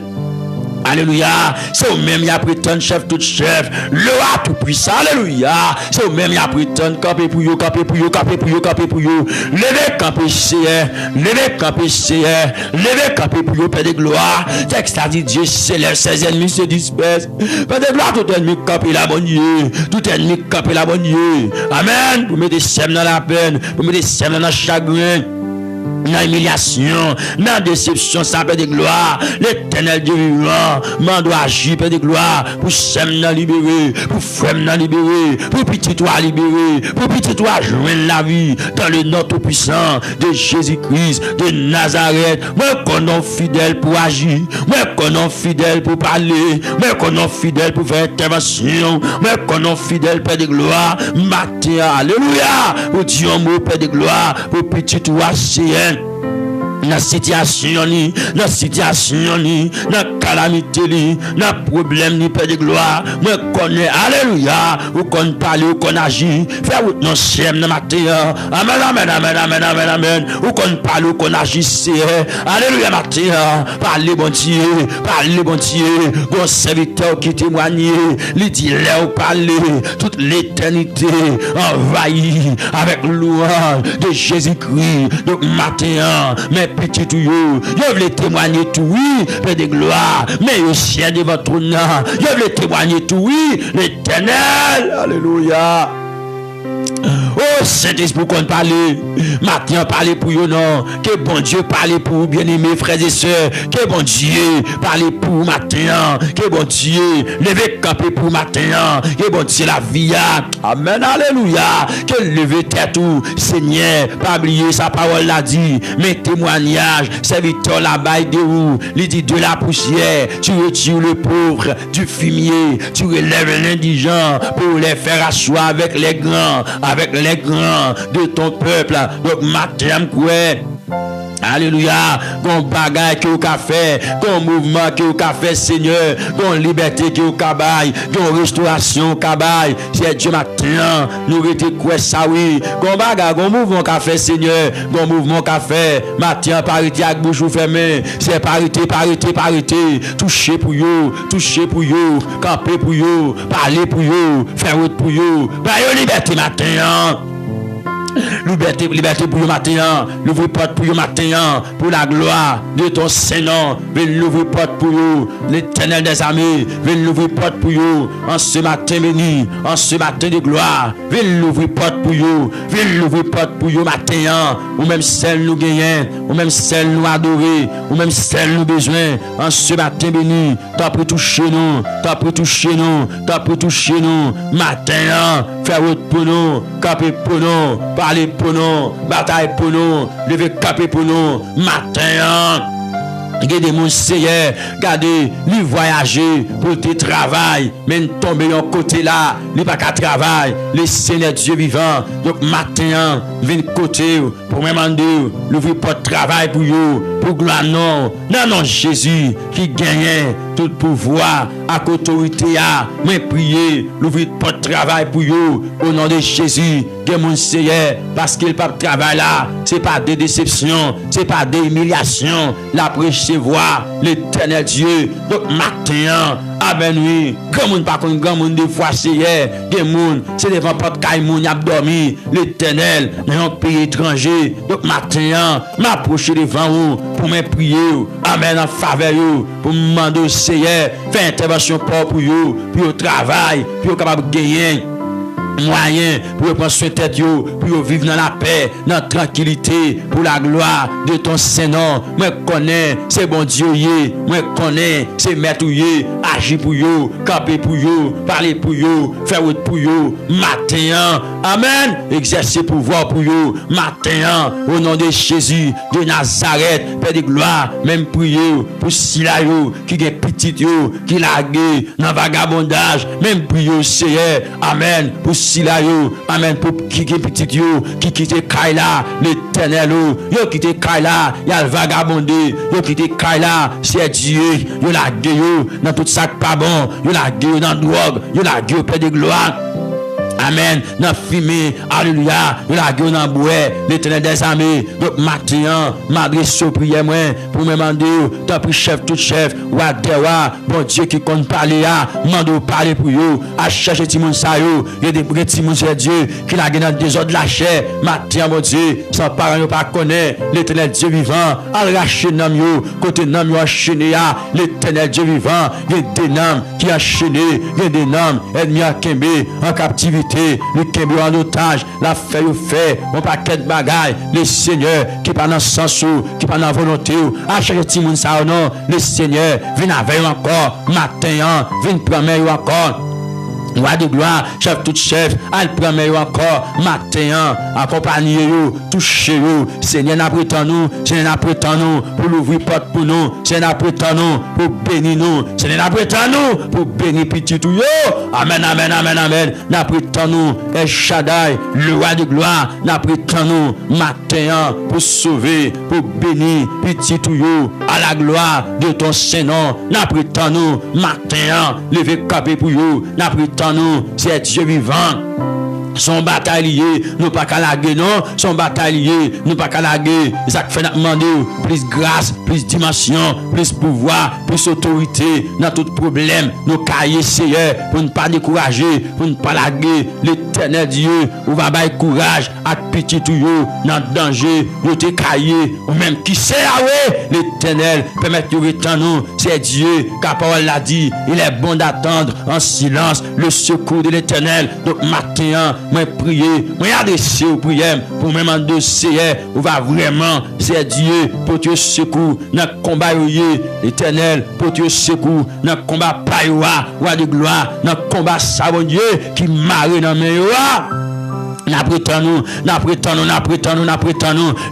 Alléluia. C'est au même, il y a prétendre chef tout chef. Le roi tout puissant. Alléluia. C'est au même, il y a prétendre camper pour you, camper pour you, camper pour you, camper pour you. Levez camper CR. Levez camper CR. Levez camper pour you, Père de gloire. Texte a dit Dieu célèbre, ses ennemis se dispersent. Père de gloire, tout ennemi camper la bonne Dieu. Tout ennemi camper la bonne Dieu. Amen. Vous mettez sème dans la peine. Vous mettez sème dans le chagrin. Dans l'humiliation, dans la déception, ça Père de gloire, l'éternel Dieu vivant, m'en doit agir, Père de gloire, pour s'aimer libérer, pour frère libérer, pour petit toi libérer, pour petit toi joindre la vie, dans le nom tout puissant de Jésus-Christ de Nazareth. Moi, qu'on est fidèle pour agir, moi, qu'on est fidèle pour parler, moi, qu'on est fidèle pour faire intervention, moi, qu'on est fidèle, Père de gloire, matin, alléluia, pour dire un mot, Père de gloire, pour petit toi, CN. Dans la situation, dans la situation, dans la calamité, dans le problème, Père de gloire, moi connais, alléluia, ou qu'on parle, ou qu'on agit, faire ou non chème dans matin, amen, amen, amen, amen, amen, amen, ou qu'on parle, ou qu'on agit, c'est, alléluia, matin, parlez, bon Dieu, bon serviteur qui témoigne, il dit, là, ou parler, toute l'éternité, envahie avec louange de Jésus-Christ, donc matin, mais petit tout yo voulez témoigner tout oui, Père de gloire, mais au ciel de votre nom, yo voulez témoigner tout oui, l'Éternel, alléluia. Oh Saint-Esprit qu'on parle, maintenant parlez pour vous non, que bon Dieu parle pour vous bien-aimés frères et sœurs, que bon Dieu parle pour vous matin, que bon Dieu levez camper pour matin, que bon Dieu la vie, amen, alléluia, que levez tête tout, Seigneur, pas oublier sa parole l'a dit, mes témoignages, serviteur la baille de vous, il dit de la poussière, tu retires le pauvre du fumier, tu relèves l'indigent pour les faire asseoir avec les grands, grands de ton peuple. Donc, matin, quoi? Alléluia, qu'on bagaille qui au café, qu'on mouvement qui au café, Seigneur, qu'on liberté qui au cabaye, qu'on restauration cabaye. C'est Dieu matin, nous rété quoi ça oui, qu'on bagaille, qu'on mouvement café, Seigneur, qu'on mouvement café, matin parité avec bouche fermée, c'est parité, toucher pour you, camper pour you, parler pour you, faire route pour you, bah yo liberté matin. Liberté pour le matin, l'ouvre porte pour le matin, pour la gloire de ton Saint-Nom. Viens l'ouvrir porte pour vous, l'Éternel des armées. Viens l'ouvrir porte pour vous, en ce matin béni, en ce matin de gloire. Viens l'ouvrir porte pour vous, viens l'ouvrir porte pour vous matin. Ou même celle nous gagnons, ou même celle nous adorer, ou même celle nous besoin. En ce matin béni, t'as pu toucher nous, t'as pu toucher nous, t'as pu toucher nous. Matin, faire route pour nous, camper pour nous. Parler pour nous, bataille pour nous, lever capé pour nous, matin. Regardez mon Seigneur, regardez, lui voyager pour tes travail, mais tomber en côté là, lui pas qu'à travail, le Seigneur Dieu vivant. Donc matin, viens côté pour me demander, l'ouvrir pour travail pour vous, pour gloire non, non Jésus qui gagne tout pouvoir, à autorité à, mais prier, l'ouvrir pour travail pour vous, au nom de Jésus, que mon Seigneur, parce qu'il pas travail là, c'est pas des déceptions, c'est pas des humiliations, la recevoir l'Éternel Dieu. Donc matin, amen oui, grand monde pas contre grand monde des fois c'est hier, grand monde c'est devant porte caille moun y a dormi, l'Éternel dans un pays étranger. Donc matin, m'approcher devant vous pour me prier, amen en faveur pour me demander Seigneur, faire intervention pour vous, pour le travail, pour capable gagner moyen pour prendre soin de tête, pour vivre dans la paix, dans la tranquillité, pour la gloire de ton Saint-Nom. Moi connais, c'est bon Dieu, moi connais, c'est maître, agir pour vous, camper pour vous, parler pour vous, faire route pour vous, matin, amen, exercer pouvoir pour vous, matin, au nom de Jésus, de Nazareth, Père de gloire, même prier pour Sila qui est petit, qui lagué dans vagabondage, même prier au Seigneur, amen, pour Sila amen, pour qui est petit qui quitte Kaila, l'Éternel yo quitte Kaila, il y a le vagabondé, yo quitte Kaila, c'est Dieu, yo la gueule dans tout ça pas bon, yo la gueule dans drogue, yo la gueule Père de gloire. Amen. Dans fumée, alléluia. La gueule dans bois, l'Éternel des armées. Donc, matin, m'adresse aux prières, moi, pour me demander, tant pis chef, tout chef, ou à dewa, bon Dieu qui compte parler, mando parler pour vous, à chercher Timon Sayo, il y a des petits Timon c'est Dieu, qui l'a gagné dans le désordre de la chair. Matin, bon Dieu, sans parents, ne pas connaître l'Éternel Dieu vivant, arracher nam yo, côté nam yo enchaîné, l'Éternel Dieu vivant, il y a des nam qui enchaîné, il y a des nam, ennemis à Kembe, en captivité. Le Kembe en otage, la fait ou fait, on paquet de bagailles, le Seigneur qui pas dans sens qui pas dans volonté, à chaque petit monde ça non, le Seigneur vient avec encore, matin, vient prendre encore. Roi de gloire, chef tout chef, al premier encore, matin, accompagner vous, toucher vous, Seigneur n'a prétend nous, Seigneur n'a prétend nous, pour l'ouvrir porte pour nous, Seigneur n'a prétend nous, pour bénir nous, Seigneur n'a prétend nous, pour bénir petit tout yo, amen, amen, amen, amen, n'a prétend nous, El Shaddai, le roi de gloire, n'a prétend nous, matin, pour sauver, pour bénir petit tout yo, à la gloire de ton Saint-Nom, n'a prétend nous, matin, lever capé pour yo, n'a prétend nous, c'est Dieu vivant. Son bataillé, nous pas qu'à laguer, non, son bataillé, nous pas qu'à laguer. Ça fait demander plus grâce, plus dimension, plus pouvoir, plus autorité dans tout problème. Nous cahiers, Seigneur, pour ne pas décourager, pour ne pas laguer. L'Éternel Dieu, on va bailler courage à petit tout dans le danger, nous te cahiers, ou même qui sait, l'Éternel, permettre de retenir nous, c'est Dieu, car parole l'a dit, il est bon d'attendre en silence le secours de l'Éternel. Donc, matin, moi prier, moi adresser aux prières pour me demander Seigneur, on va vraiment, c'est Dieu pour te secours dans le combat l'Éternel pour te secours dans le combat payoua, roi de gloire, dans le combat savon Dieu qui marre dans mes N'apprétons-nous,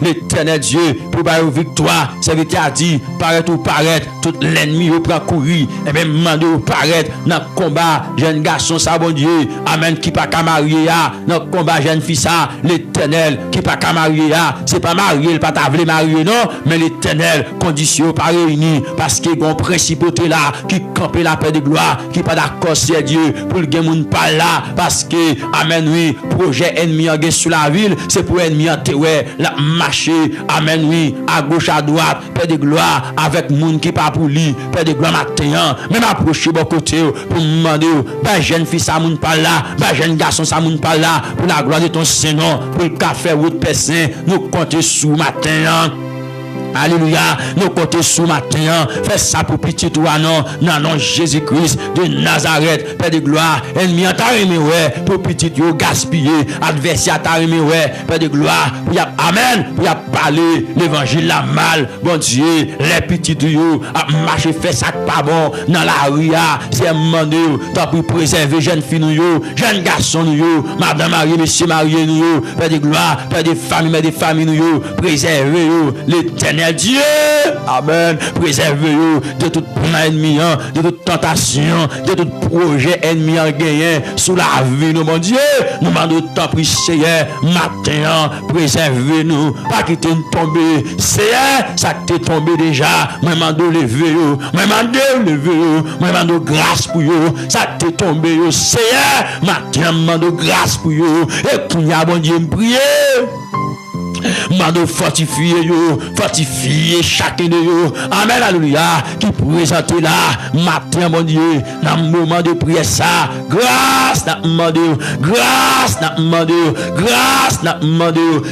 l'éternel Dieu, pour par victoire, serviteur a dit, paraître ou paraître, tout l'ennemi au prend courir, et même mandé ou paraître, dans le combat, jeune garçon, ça bon Dieu, amen, qui pas qu'à marier, dans le combat, jeune fille, ça, l'éternel, qui pas qu'à marier, c'est pas marier, il pas t'avler marier, non, mais l'éternel, condition pas réunie, parce qu'il y a une principauté là, qui campe la paix de gloire, qui pas d'accord, c'est Dieu, pour le game, pas là, parce que, amen, oui, projet ennemi en guerre sur la ville, c'est pour ennemi en terre, la marcher, amen, oui, à gauche, à droite, paix de gloire, avec monde qui pas pour lui, paix de gloire matin, même approcher bon côté, pour demander, ben jeune fille, ça moun pas là, ben jeune garçon, ça moun pas là, pour la gloire de ton Seigneur, pour le café, votre personne, nous comptons sous matin. Alléluia, nous comptons sous matin, fais ça pour petit toi non, non Jésus-Christ de Nazareth, Père de gloire, ennemi en t'arrêter ouais, pour petit yo gaspiller, adversaire t'arrêter ouais, Père de gloire, pour y a amen, pour y a parler l'évangile la mal, bon Dieu, les petits yo a marché fait ça pas bon dans la rue, c'est demandé t'as pour préserver jeune fille nous yo, jeune garçon nous yo, madame mariée, monsieur marié nous yo, Père de gloire, Père de famille, mère de famille nous yo, préserver yo, l'éternel Dieu, amen, préservez-vous de tout plan ennemi, de toute tentation, de tout projet ennemi en gagné sous la vie, nous, mon Dieu, nous demandons tant pris, Seigneur, matin, préservez-nous, pas quitter nous tomber, Seigneur, ça t'est tombé déjà, moi, demandons lever-vous, moi, demandons grâce pour vous, ça t'est tombé, Seigneur, matin, demandons grâce pour vous, et qu'on y a, bon Dieu, me prier. Mando fortifier chacun de yo. Amen, alléluia. Qui présente là, matin, mon Dieu, dans le moment de prière, ça. Grâce, n'a demandé.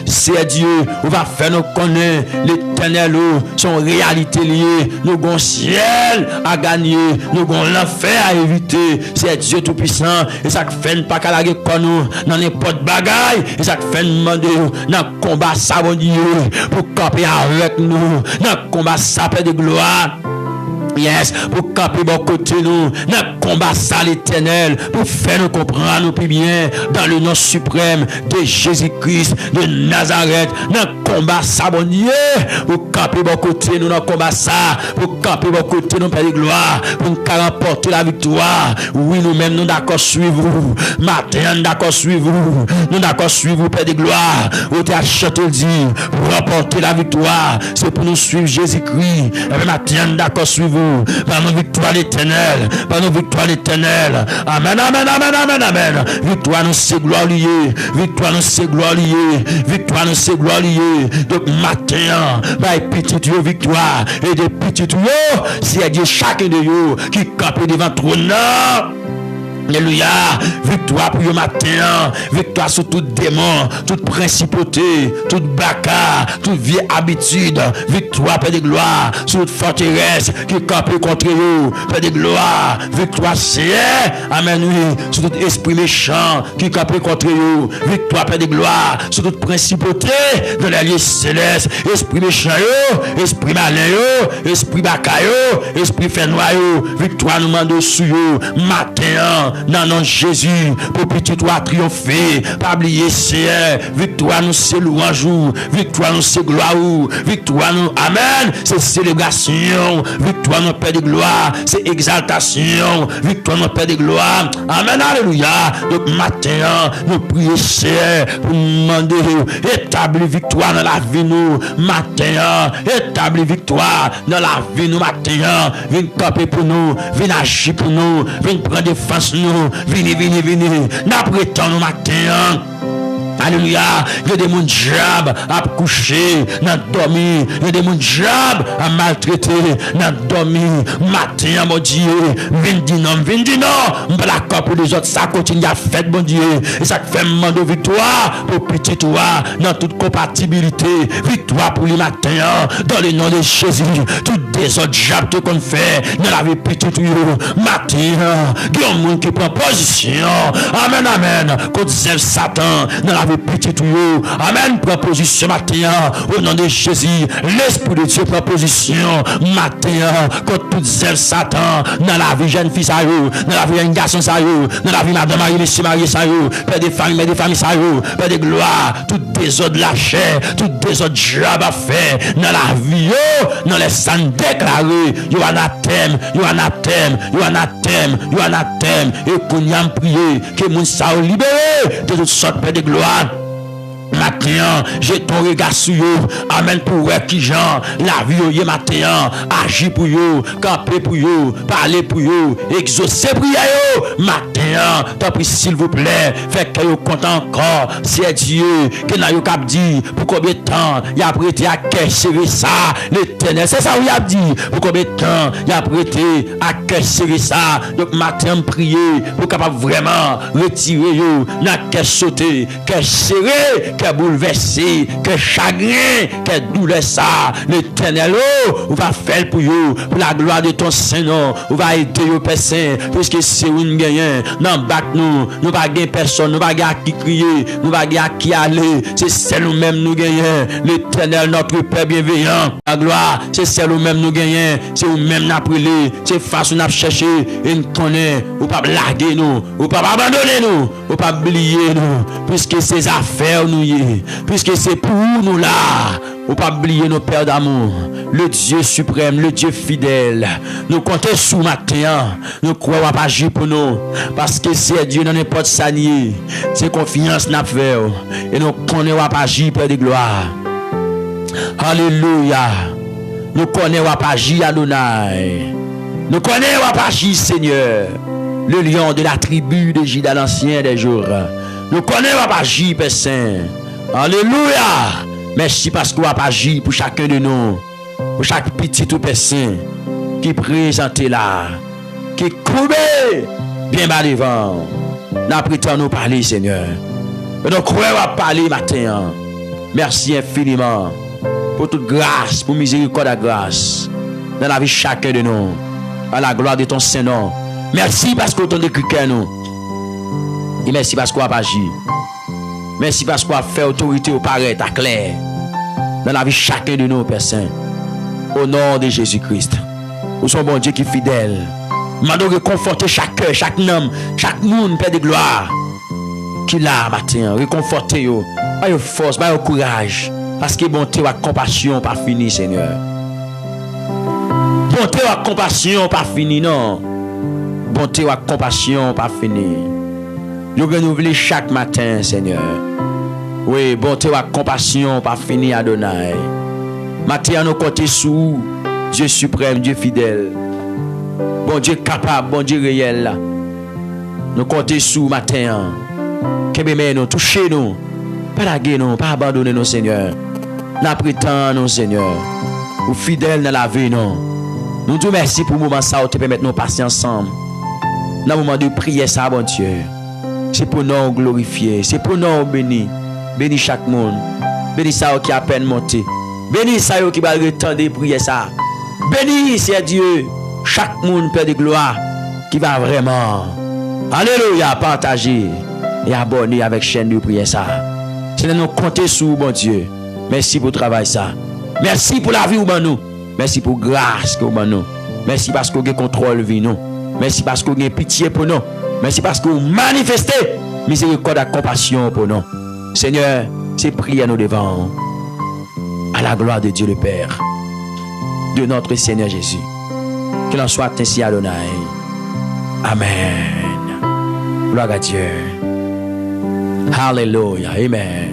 C'est Dieu. On va faire nous connaître l'éternel, son réalité liée. Nous avons ciel à gagner. Nous avons l'enfer à éviter. C'est Dieu tout-puissant. Et ça fait pas qu'à la guerre nous, dans n'importe bagaille. Et ça fait demander dans le combat. Ça, bon Dieu, pour camper avec nous, dans le combat, ça paix de gloire. Yes, pour camper bon côté nous, dans le combat ça l'éternel, pour faire nous comprendre nous plus bien, dans le nom suprême de Jésus-Christ de Nazareth, dans le combat ça, bon Dieu, pour camper bon côté nous, dans le combat ça, pour camper bon côté nous, Père de gloire, pour nous remporter la victoire. Oui, nous-mêmes, nous d'accord suivre vous, matin, d'accord suivre vous, nous d'accord suivre vous, Père de gloire, où tu as chanté dit, pour remporter la victoire, c'est pour nous suivre Jésus-Christ, et matin, d'accord suivre vous. Par nos victoires l'éternel, amen, victoire nous c'est gloire liée, donc matin, petit Dieu victoire, et des petits Dieu, c'est Dieu chacun de vous qui campe devant trône. Alléluia, victoire pour le matin, victoire sur tout démon, toute principauté, toute baka, toute vieille habitude, victoire, Père de gloire, sur toute forteresse qui campe contre vous, Père de gloire, victoire, c'est, amen, oui, sur tout esprit méchant qui campe contre vous, victoire, Père de gloire, sur toute principauté de la lieu céleste, esprit méchant, esprit malin, esprit baka, esprit fernois, victoire nous mande sur vous, matin, dans nom de Jésus, pour petit toi triompher, pas oublier c'est victoire nous c'est louange, victoire nous c'est gloire, victoire nous, amen, c'est célébration, victoire nous Père de gloire, c'est exaltation, victoire nous Père de gloire, amen, alléluia. Donc matin, nous prions Seigneur pour nous demander, établir victoire dans la vie nous, matin, établir victoire dans la vie nous, matin, viens camper pour nous, viens agir pour nous, viens prendre défense nous. Venez, n'apprêtons nous matin. Alléluia, il y a des gens diable à coucher, à dormir, il y a des gens diable à maltraiter, à dormir, matin, mon Dieu, viens dis non, m'blacka pour les autres, ça continue à faire, mon Dieu, et ça fait un de victoire pour petit toi, dans toute compatibilité, victoire pour les matins, dans le nom de Jésus, toutes des autres diables qu'on fait, dans la vie petite, matin, il y a un monde qui prend position, amen, contre Satan, dans la les petits tuyaux. Amen. Prends position matin. Au nom de Jésus. L'Esprit de Dieu prend position matin. Contre toute zèle Satan. Dans la vie jeune fille, ça y est. Dans la vie jeune garçon, ça y est. Dans la vie madame mariée, monsieur marié, ça y est. Père des familles, mère des familles, ça y est. Père de gloire. Tout désordre la chair. Tout désordre job à faire. Dans la vie, dans les sangs déclarés. You anathème. You anathème. You anathème. You anathème. Et qu'on y a prié. Que mon sao libéré. De toutes sortes, Père de gloire. Matin, j'ai ton regard sur eux. Amen pour eux qui gens. La vie au matin. Agir pour eux. Camper pour eux. Parler pour eux. Exaucer prière eux. Matin, t'en prie s'il vous plaît. Fait que vous comptez encore. C'est Dieu qui n'a eu qu'à dire. Pour combien de temps il a prêté à cacher ça. L'Éternel. C'est ça où il a dit. Pour combien de temps il a prêté à cacher ça. Donc matin, prier. Pour capable vraiment retirer eux. N'a qu'à sauter. Qu'à serrer. Que bouleversé, que chagrin, que douleur ça, l'Éternel, on va faire pour vous, pour la gloire de ton Saint-Nom, on va aider au Père Saint, puisque c'est une gagnant, non, bac nous pas gagner personne, nous pas gagner qui crier, nous pas gagner qui aller, c'est celle nous-mêmes nous gagnons, l'Éternel, notre Père bienveillant, la gloire, c'est celle nous-mêmes nous gagnons, c'est nous-mêmes nous appelé, c'est face nous chercher, et nous connaît, ou pas blaguer nous, ou pas abandonner nous, ou pas oublier nous, puisque ces affaires nous puisque c'est pour nous là, ou pas oublier nos pères d'amour, le Dieu suprême, le Dieu fidèle. Nous comptons sous matin, nous croyons pas agir pour nous, parce que c'est Dieu dans n'importe ça nier, c'est confiance n'a fait, et nous connaissons pas agir Père de gloire. Alléluia. Nous connaissons pas agir Adonai. Nous connaissons pas agir Seigneur, le lion de la tribu de Juda l'ancien des jours. Nous connaissons pas agir Père Saint. Alléluia. Merci parce qu'on va agir pour chacun de nous. Pour chaque petit ou personne qui présente là. Qui coube bien bas devant. Nous prétendons nous parler, Seigneur. Et nous croyons à parler matin. Merci infiniment pour toute grâce, pour miséricorde et grâce. Dans la vie de chacun de nous. À la gloire de ton Saint-Nom. Merci parce qu'on t'a décrit nous. Et merci parce qu'on va agir. Merci parce qu'on a fait autorité au paraître à clair dans la vie de chacun de nous, Père Saint. Au nom de Jésus-Christ. Nous sommes bon Dieu qui est fidèle. Nous demandons de réconforter chaque cœur, chaque homme, chaque monde, Père de gloire. Qui là, matin, réconforter yo. Pas de force, pas de courage. Parce que bonté et compassion pas fini, Seigneur. Bonté et compassion pas fini, non. Bonté et compassion pas fini. Nous renouvelons chaque matin, Seigneur. Oui, bonté et compassion, pas fini, Adonai. Matin, nous comptons sous Dieu suprême, Dieu fidèle. Bon Dieu capable, bon Dieu réel. Nous comptons sous matin. Que nous, touchez nous. Pas laguer nous, pas abandonner nous, Seigneur. Nous prétendons nous, Seigneur. Ou fidèles dans la vie, non. Nous disons merci pour le moment ça, où te permettre nous passer ensemble. Dans le moment de prier, ça, bon Dieu. C'est pour nous glorifier. C'est pour nous bénir. Bénis chaque monde. Bénis ça qui a peine monté. Bénis ça qui va retendre prier ça. Bénis, c'est Dieu. Chaque monde, Père de gloire, qui va vraiment, alléluia, partager et abonner avec chaîne de prière ça. C'est nous compter sur bon Dieu. Merci pour le travail ça. Merci pour la vie ou nous. Merci pour grâce que nous. Merci parce que vous avez contrôle vie nous. Merci parce que vous avez pitié pour nous. Merci parce que vous manifestez miséricorde et compassion pour nous. Seigneur, c'est prier nous devant. À la gloire de Dieu le Père. De notre Seigneur Jésus. Qu'il en soit ainsi Adonai. Amen. Gloire à Dieu. Alléluia. Amen.